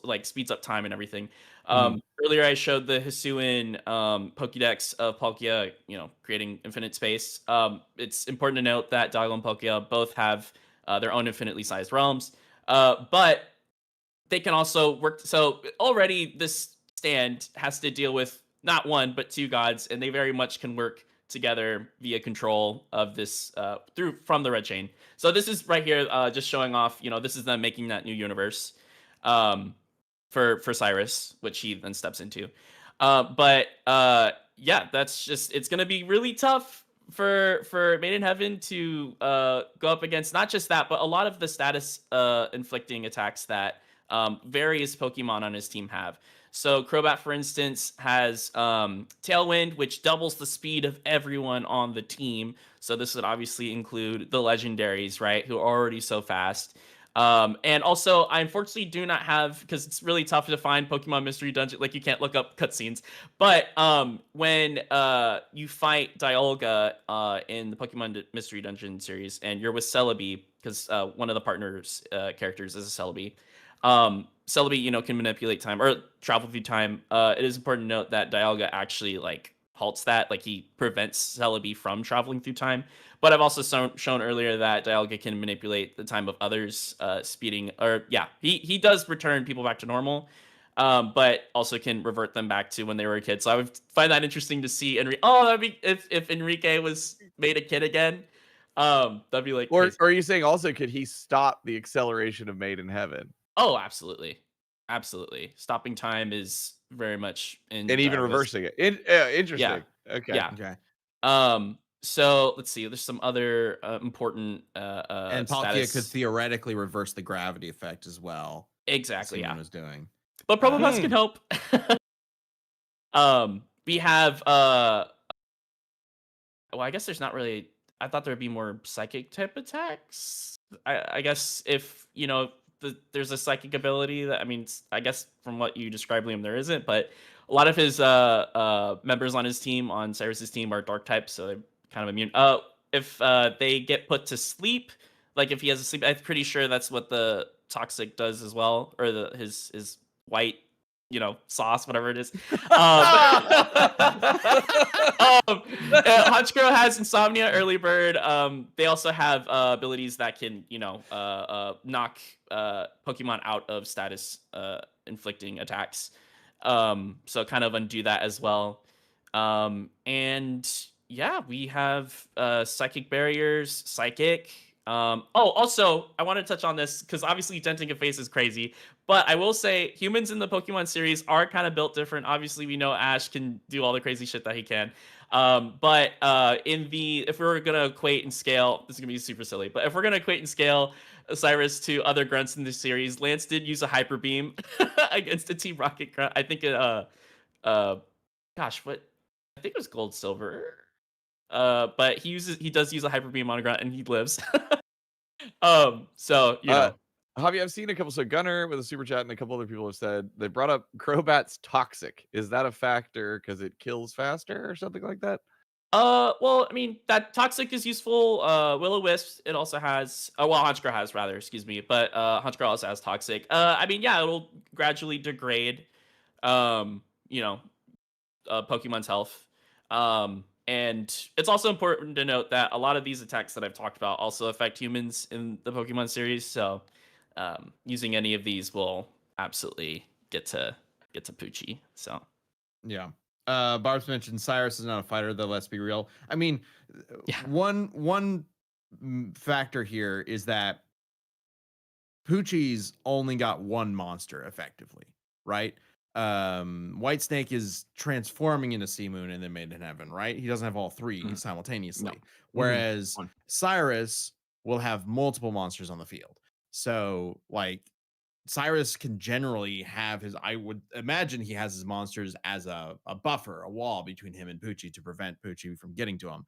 like speeds up time and everything. Earlier I showed the Hisuian Pokédex of Palkia, creating infinite space. It's important to note that Dialga and Palkia both have their own infinitely sized realms, but they can also work. So already this stand has to deal with not one but two gods, and they very much can work together via control of this from the red chain. So this is right here, just showing off. This is them making that new universe for Cyrus, which he then steps into. But yeah, that's just, it's gonna be really tough for Made in Heaven to go up against not just that, but a lot of the status inflicting attacks that various Pokemon on his team have. So Crobat, for instance, has Tailwind, which doubles the speed of everyone on the team. So this would obviously include the legendaries, right, who are already so fast. And also, I unfortunately do not have, because it's really tough to find Pokemon Mystery Dungeon, like you can't look up cutscenes. But when you fight Dialga in the Pokemon Mystery Dungeon series, and you're with Celebi, because one of the partners characters is a Celebi. Celebi, can manipulate time or travel through time. It is important to note that Dialga actually halts that, he prevents Celebi from traveling through time. But I've also shown earlier that Dialga can manipulate the time of others, speeding, or yeah, he does return people back to normal, but also can revert them back to when they were a kid. So I would find that interesting to see that'd be if Enrique was made a kid again. That'd be like Or crazy. are you saying also could he stop the acceleration of Made in Heaven? Oh, absolutely. Absolutely. Stopping time is very much in And even Dialga's. reversing it. Interesting. Okay. Yeah. Okay. So let's see. There's some other important And Palkia could theoretically reverse the gravity effect as well. Exactly. Someone Yeah. was doing. But Probobus can help. We have well, I guess there's not really, I thought there would be more psychic type attacks. I guess if there's a psychic ability that, I guess from what you described, Liam, there isn't, but a lot of his members on his team, on Cyrus's team, are dark types, so they're kind of immune. If they get put to sleep, like if he has a sleep, I'm pretty sure that's what the toxic does as well, or his white sauce, whatever it is. Honchkrow has Insomnia, Early Bird. They also have abilities that can, knock Pokemon out of status inflicting attacks. So kind of undo that as well. And yeah, we have Psychic Barriers, Psychic. Also, I want to touch on this because obviously denting a face is crazy, but I will say humans in the Pokemon series are kind of built different. Obviously, we know Ash can do all the crazy shit that he can. But if we were gonna equate and scale, this is gonna be super silly, but if we're gonna equate and scale Cyrus to other grunts in this series, Lance did use a Hyper Beam against a Team Rocket grunt. I think gosh, what? I think it was Gold Silver. But he does use a Hyper Beam on a grunt and he lives. So Javi, I've seen a couple. So Gunner with a super chat and a couple other people have said they brought up Crobat's toxic. Is that a factor because it kills faster or something like that? Well, that toxic is useful. Will-O-Wisp, it also has. Honchkrow has, rather, excuse me. But Honchkrow also has toxic. Yeah, it'll gradually degrade, Pokemon's health. And it's also important to note that a lot of these attacks that I've talked about also affect humans in the Pokemon series. So using any of these will absolutely get to Pucci. So yeah. Barb's mentioned Cyrus is not a fighter, though. Let's be real. Yeah. One factor here is that Pucci's only got one monster effectively, right? Whitesnake is transforming into Sea Moon and then Made in Heaven, right? He doesn't have all three simultaneously. No. Whereas One. Cyrus will have multiple monsters on the field. So Cyrus can generally have I would imagine he has his monsters as a buffer, a wall between him and Pucci to prevent Pucci from getting to him.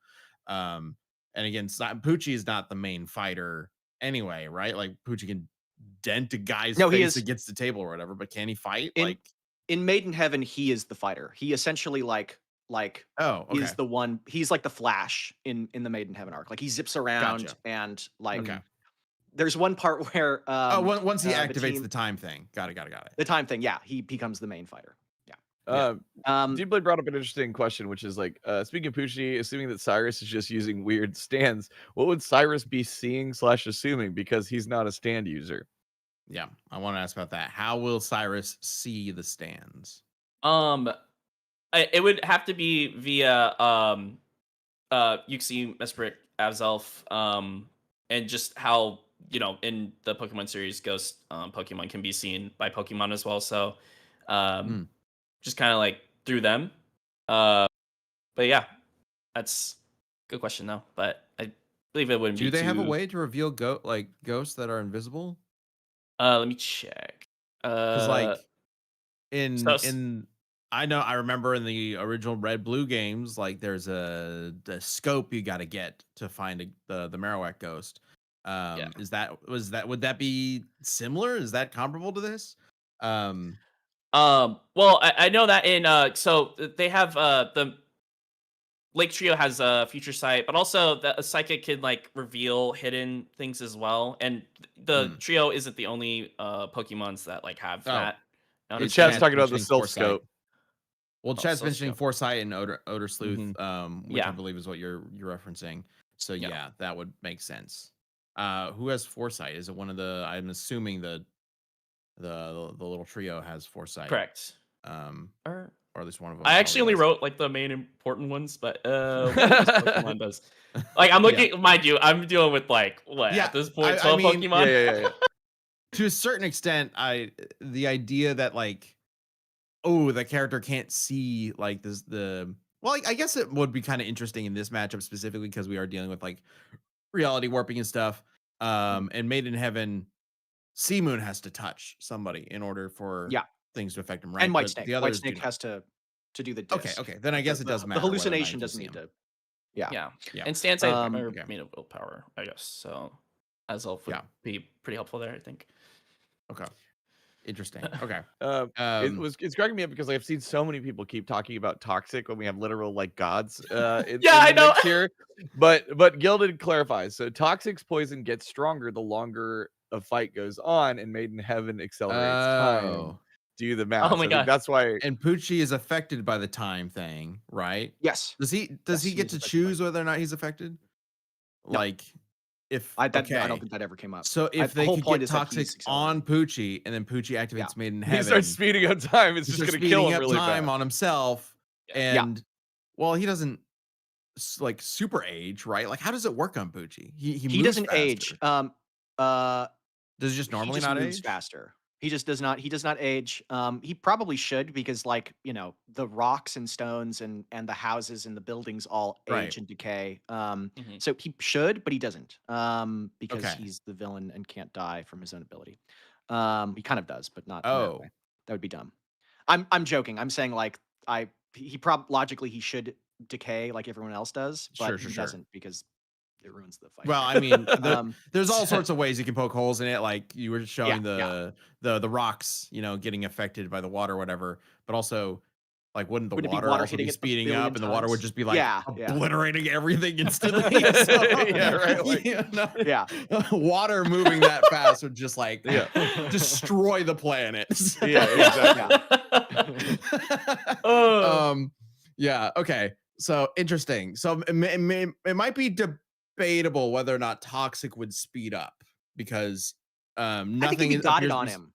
And again, Pucci is not the main fighter anyway, right? Pucci can dent a guy's No, he face is against the table or whatever. But can he fight? in Like, in Maiden Heaven. He is the fighter. He essentially like oh, okay, is the one. He's like the Flash in the Maiden Heaven arc. Like he zips around gotcha. and like Okay. there's one part where Once he the activates team the time thing, got it. the time thing. Yeah, he becomes the main fighter. Yeah. Yeah. Deepblade brought up an interesting question, which is like, speaking of Pucci, assuming that Cyrus is just using weird stands, what would Cyrus be seeing / assuming because he's not a stand user? Yeah, I want to ask about that. How will Cyrus see the stands? It would have to be via Yuxi, Mesprit, Abzelf, and just how in the Pokemon series, Ghost Pokemon can be seen by Pokemon as well. So, just kind of like through them. But yeah, that's a good question though. But I believe it wouldn't be. Do they have a too- way to reveal ghosts that are invisible? Let me check. Because like so- in I remember in the original Red Blue games, like there's the scope you got to get to find the Marowak ghost. Would that be similar? Is that comparable to this? well, I know that in so they have the Lake Trio has a future sight, but also a psychic can like reveal hidden things as well. And the trio isn't the only Pokemons that like have that. The chat's talking about the mentioning Silph Foresight. Scope. Well, chat's Silph mentioning Scope. Foresight and Odor Sleuth, which I Yeah. believe is what you're referencing. So Yeah. yeah, that would make sense. Who has Foresight? Is it one of the? I'm assuming the little trio has Foresight. Correct. Or at least one of them. I actually only probably wrote like the main important ones, but what else Pokemon does. Like I'm looking, mind you, I'm dealing with like what Yeah, at this point, I 12 mean, Pokemon. Yeah. to a certain extent, the idea that like, oh, the character can't see like I guess it would be kind of interesting in this matchup specifically because we are dealing with like reality warping and stuff. And Maiden Heaven, Sea Moon has to touch somebody in order for things to affect him, right? And White But Snake. the White others Snake do has to do the not. disc. Okay. Then I guess it doesn't matter. The whether or not you hallucination can doesn't see need him. to. Yeah. And stance are okay. made of willpower, I guess. So Azelf would Yeah. be pretty helpful there, I think. Okay. Interesting. Okay. It's cracking me up because I've seen so many people keep talking about toxic when we have literal like gods in I the know. mix here. But Gilded clarifies. So Toxic's poison gets stronger the longer a fight goes on, and Maiden Heaven accelerates time. Do the math. Oh my god. That's why. And Pucci is affected by the time thing, right? Yes. Does he get to choose whether or not he's affected? No. Like if I don't think that ever came up. So if the they whole could point get is that toxic he's on Pucci and then Pucci activates Maiden Heaven, He starts speeding up time. It's just going to kill him really time fast. on himself. And well, he doesn't like super age, right? Like how does it work on Pucci? He moves doesn't faster. age. Does it just normally he just not moves age faster. He just does not. He does not age. He probably should because, like the rocks and stones and the houses and the buildings all age and decay. So he should, but he doesn't. Because he's the villain and can't die from his own ability. He kind of does, but not. In that way. That would be dumb. I'm joking. I'm saying like logically he should decay like everyone else does, but he doesn't because it ruins the fight. Well, I mean, there's all sorts of ways you can poke holes in it. Like you were showing the rocks, getting affected by the water or whatever. But also, like, wouldn't the water also be speeding up, and the water would just be like obliterating everything instantly? Water moving that fast would just like destroy the planet. Exactly. Okay. So interesting. So it might be debatable whether or not toxic would speed up because nothing. I think he got it on him.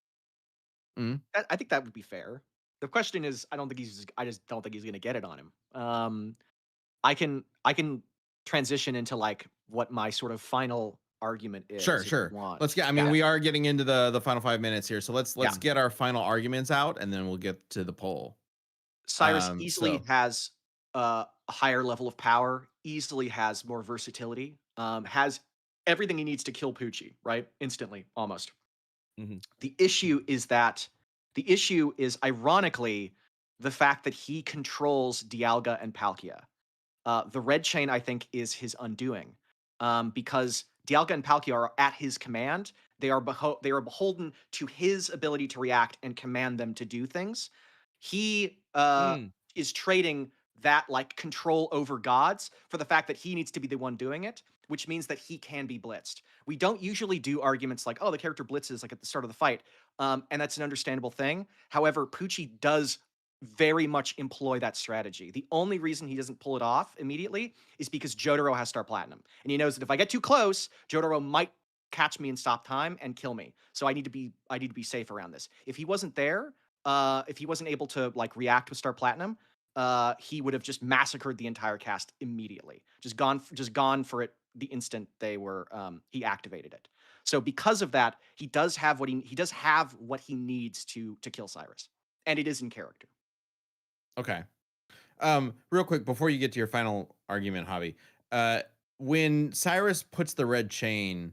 Mm? I think that would be fair. The question is, I just don't think he's going to get it on him. I can transition into like what my sort of final argument is. Sure. Let's get. I mean, we are getting into the final 5 minutes here, so let's get our final arguments out, and then we'll get to the poll. Cyrus easily has a higher level of power, easily has more versatility, has everything he needs to kill Pucci, right? Instantly, almost. The issue is ironically the fact that he controls Dialga and Palkia. The red chain, I think, is his undoing, because Dialga and Palkia are at his command, They are beholden to his ability to react and command them to do things. He is trading that like control over gods for the fact that he needs to be the one doing it, which means that he can be blitzed. We don't usually do arguments like, oh, the character blitzes like at the start of the fight, and that's an understandable thing. However, Pucci does very much employ that strategy. The only reason he doesn't pull it off immediately is because Jotaro has Star Platinum, and he knows that if I get too close, Jotaro might catch me and stop time and kill me. So I need to be safe around this. If he wasn't there, if he wasn't able to like react with Star Platinum, he would have just massacred the entire cast immediately. Just gone for it the instant they were he activated it. So because of that, he does have what he needs to kill Cyrus, and it is in character. Okay. Real quick before you get to your final argument, Javi, when Cyrus puts the red chain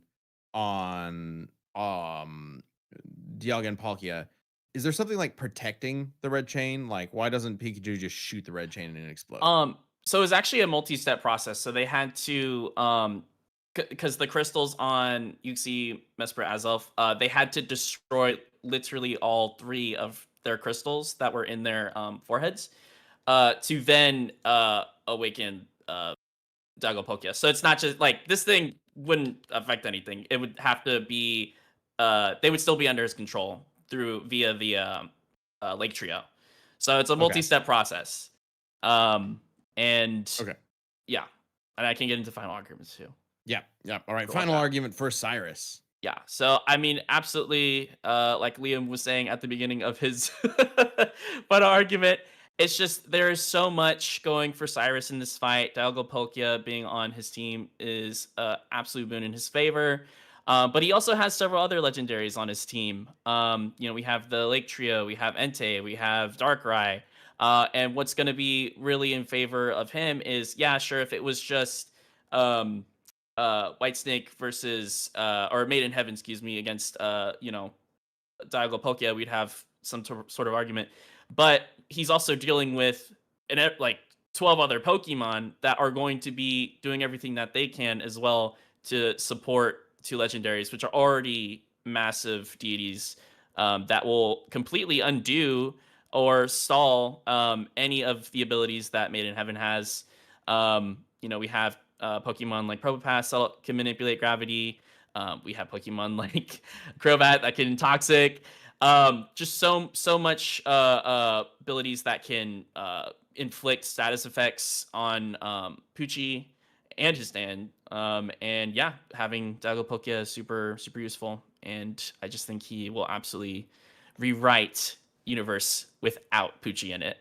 on Dialga and Palkia, is there something like protecting the red chain? Like, why doesn't Pikachu just shoot the red chain and it explodes? So it was actually a multi-step process. So they had to because the crystals on Yuxi, Mesper, Azelf, they had to destroy literally all 3 of their crystals that were in their foreheads to then awaken Dagopokia. So it's not just like this thing wouldn't affect anything. It would have to be they would still be under his control via the Lake Trio. So it's a multi-step process. And yeah, and I can get into final arguments too. Yeah. All right. Final argument for Cyrus. Yeah. So I mean, absolutely. Like Liam was saying at the beginning of his final argument, it's just there is so much going for Cyrus in this fight. Dialga being on his team is absolute boon in his favor. But he also has several other legendaries on his team. We have the Lake Trio, we have Entei, we have Darkrai. And what's going to be really in favor of him is, yeah, sure, if it was just Whitesnake versus or Made in Heaven, excuse me, against Dialga, we'd have some sort of argument. But he's also dealing with like 12 other Pokemon that are going to be doing everything that they can as well to support 2 legendaries, which are already massive deities that will completely undo or stall any of the abilities that Made in Heaven has. We have Pokemon like Probopass that can manipulate gravity. We have Pokemon like Crobat that can Toxic. Just so much abilities that can inflict status effects on Pucci and his stand. And yeah, having Dagopokia is super useful, and I just think he will absolutely rewrite universe without Pucci in it.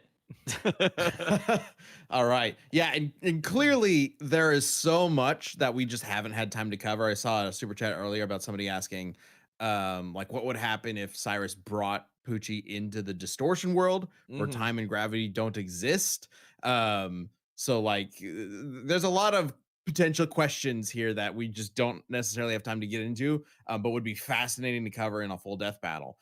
All right. Yeah, and clearly there is so much that we just haven't had time to cover. I saw a super chat earlier about somebody asking like what would happen if Cyrus brought Pucci into the distortion world where time and gravity don't exist. So like there's a lot of potential questions here that we just don't necessarily have time to get into, but would be fascinating to cover in a full death battle.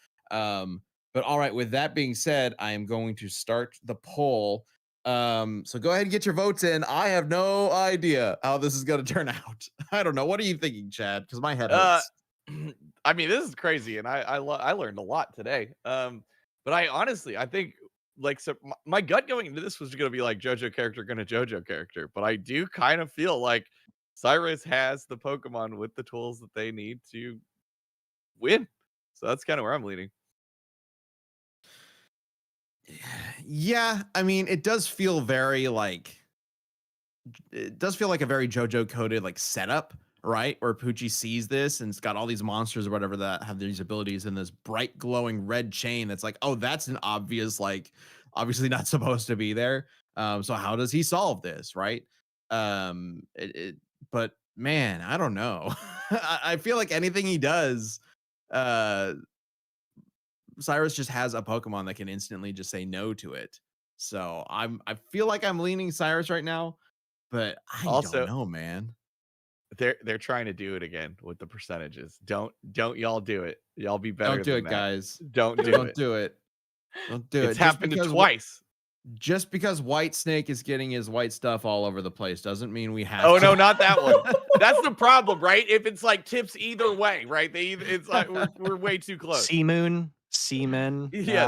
But all right, with that being said, I am going to start the poll. So go ahead and get your votes in. I have no idea how this is going to turn out. I don't know. What are you thinking, Chad? Because my head hurts. I mean, this is crazy, and I learned a lot today. But I think like so my gut going into this was going to be like JoJo character gonna JoJo character, but I do kind of feel like Cyrus has the Pokemon with the tools that they need to win. So that's kind of where I'm leaning. Yeah, I mean, it does feel like a very JoJo coded like setup, right? Where Pucci sees this and it's got all these monsters or whatever that have these abilities in this bright glowing red chain that's like, oh, that's an obvious, like obviously not supposed to be there. So how does he solve this, right? But man, I don't know. I feel like anything he does, Cyrus just has a Pokemon that can instantly just say no to it. So I feel like I'm leaning Cyrus right now, but I Also, don't know, man. They're trying to do it again with the percentages. Don't y'all do it. Y'all be better. Don't do than it, that. guys. Don't do Don't it. do it. Don't do it. It's Just happened because twice. just because White Snake is getting his white stuff all over the place doesn't mean we have Oh to. no, not that one. That's the problem, right? If it's like tips either way, right? It's like we're way too close. Seamoon, seamen. Yes.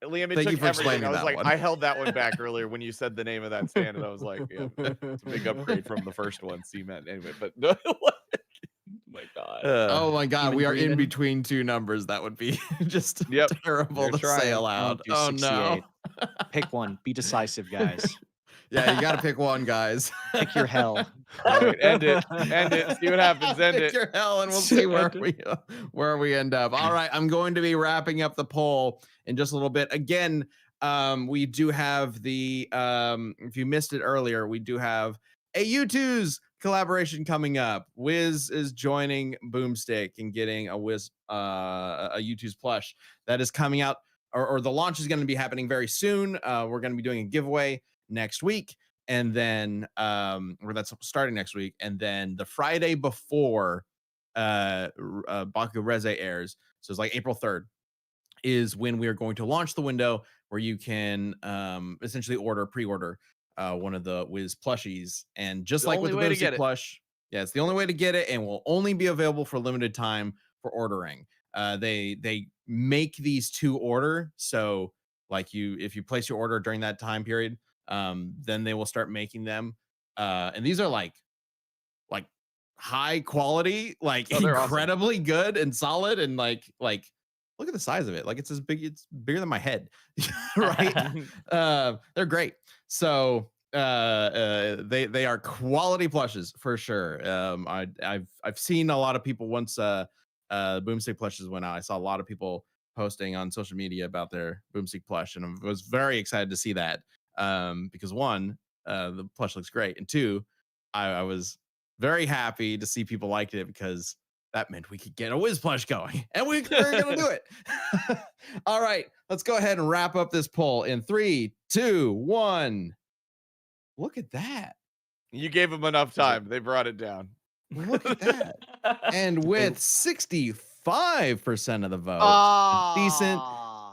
Liam, it Thank you took for everything. explaining I was that like, one. I held that one back earlier when you said the name of that stand, and I was like, yeah, it's a big upgrade from the first one, cement. Anyway, but my God. Oh my God, Human we are in breathing. between two numbers. That would be just Yep, terrible you're to say trying. aloud. do Oh no. 68. Pick one. Be decisive, guys. Yeah, you got to pick one, guys. Pick your hell. All right, end it. End it. See what happens. End Pick it. your hell, and we'll see End where we end up. All right, I'm going to be wrapping up the poll in just a little bit. Again, we do have the if you missed it earlier, we do have a U2's collaboration coming up. Wiz is joining Boomstick and getting a Wiz a U2's plush that is coming out, or the launch is going to be happening very soon. We're going to be doing a giveaway next week, and then or that's starting next week, and then the Friday before Baku Reze airs, so it's like April 3rd, is when we are going to launch the window where you can essentially pre-order one of the Wiz plushies. And just The like with the only way to Boomstick get it. plush, yeah, it's the only way to get it, and will only be available for limited time for ordering. They make these to order, so like if you place your order during that time period, then they will start making them. And these are like high quality, like Oh, they're awesome. incredibly good and solid, and like look at the size of it. Like it's bigger than my head. Right? They're great. So they are quality plushes for sure. I've seen a lot of people once Boomstick plushes went out. I saw a lot of people posting on social media about their Boomstick plush, and I was very excited to see that. Because one, the plush looks great, and two, I was very happy to see people liked it, because that meant we could get a Wiz plush going, and we're gonna do it. All right, let's go ahead and wrap up this poll in 3, 2, 1. Look at that. You gave them enough time. They brought it down. Look at that. And with 65% of the vote, decent,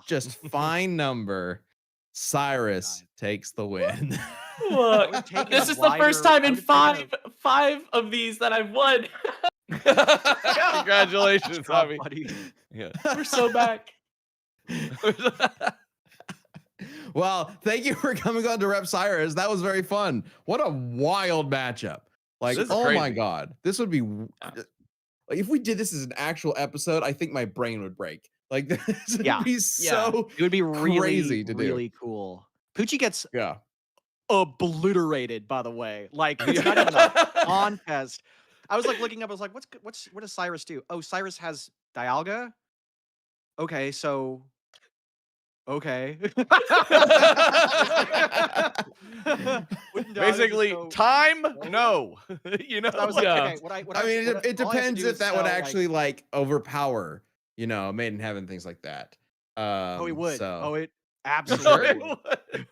just fine number, Cyrus takes the win. I would've Look, taken this a is the first wider- time I in would've taken five of these that I've won. Congratulations, God, Javi. buddy. Yeah. We're so back. Well, thank you for coming on to Rep Cyrus. That was very fun. What a wild matchup. Like, This is oh my crazy. God. This would be, like, if we did this as an actual episode, I think my brain would break. Like, this would Yeah. be so It would be really, crazy to do. really cool. Pucci gets Yeah. obliterated, by the way. Like, it's not even a contest. I was like looking up, I was like, what does Cyrus do? Oh, Cyrus has Dialga? Okay, so okay. Wouldn't Dialga Basically, just go- time? No. You know, I was like, Yeah. okay, what I mean, all I have it to depends do if is that would sell, actually like overpower, Made in Heaven, things like that. Oh, he would. So. Oh, it Sure absolutely it would. would.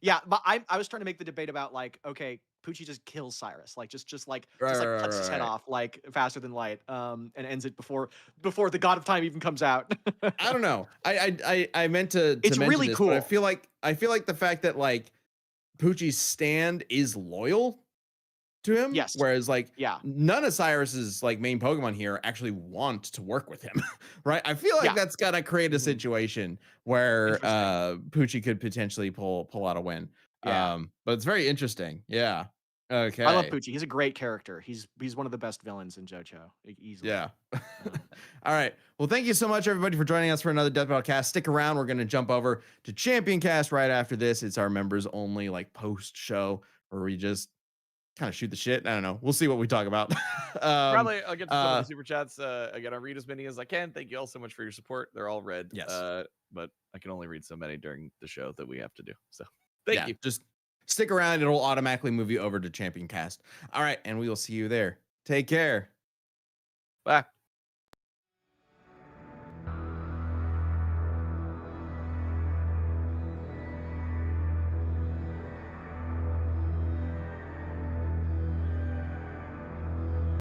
Yeah, but I was trying to make the debate about like, okay, Pucci just kills Cyrus, like just Right, cuts his head right. off like faster than light, and ends it before the God of Time even comes out. I don't know. I meant to It's mention really this, but I cool. feel like the fact that like Pucci's stand is loyal to him, Yes. whereas like Yeah. none of Cyrus's like main Pokemon here actually want to work with him, right? I feel like Yeah. that's gotta create a Mhm. situation where Interesting. Pucci could potentially pull out a win. Yeah. But it's very interesting. Yeah. Okay. I love Pucci. He's a great character. He's one of the best villains in JoJo, easily. Yeah. All right. Well, thank you so much, everybody, for joining us for another Death Battle cast. Stick around. We're going to jump over to Champion Cast right after this. It's our members only like post show where we just kind of shoot the shit. I don't know. We'll see what we talk about. Probably I'll get to some of the super chats. Again, I'll read as many as I can. Thank you all so much for your support. They're all read. Yes. But I can only read so many during the show that we have to do. So thank you. Just stick around. It'll automatically move you over to Champion Cast. All right. And we will see you there. Take care. Bye.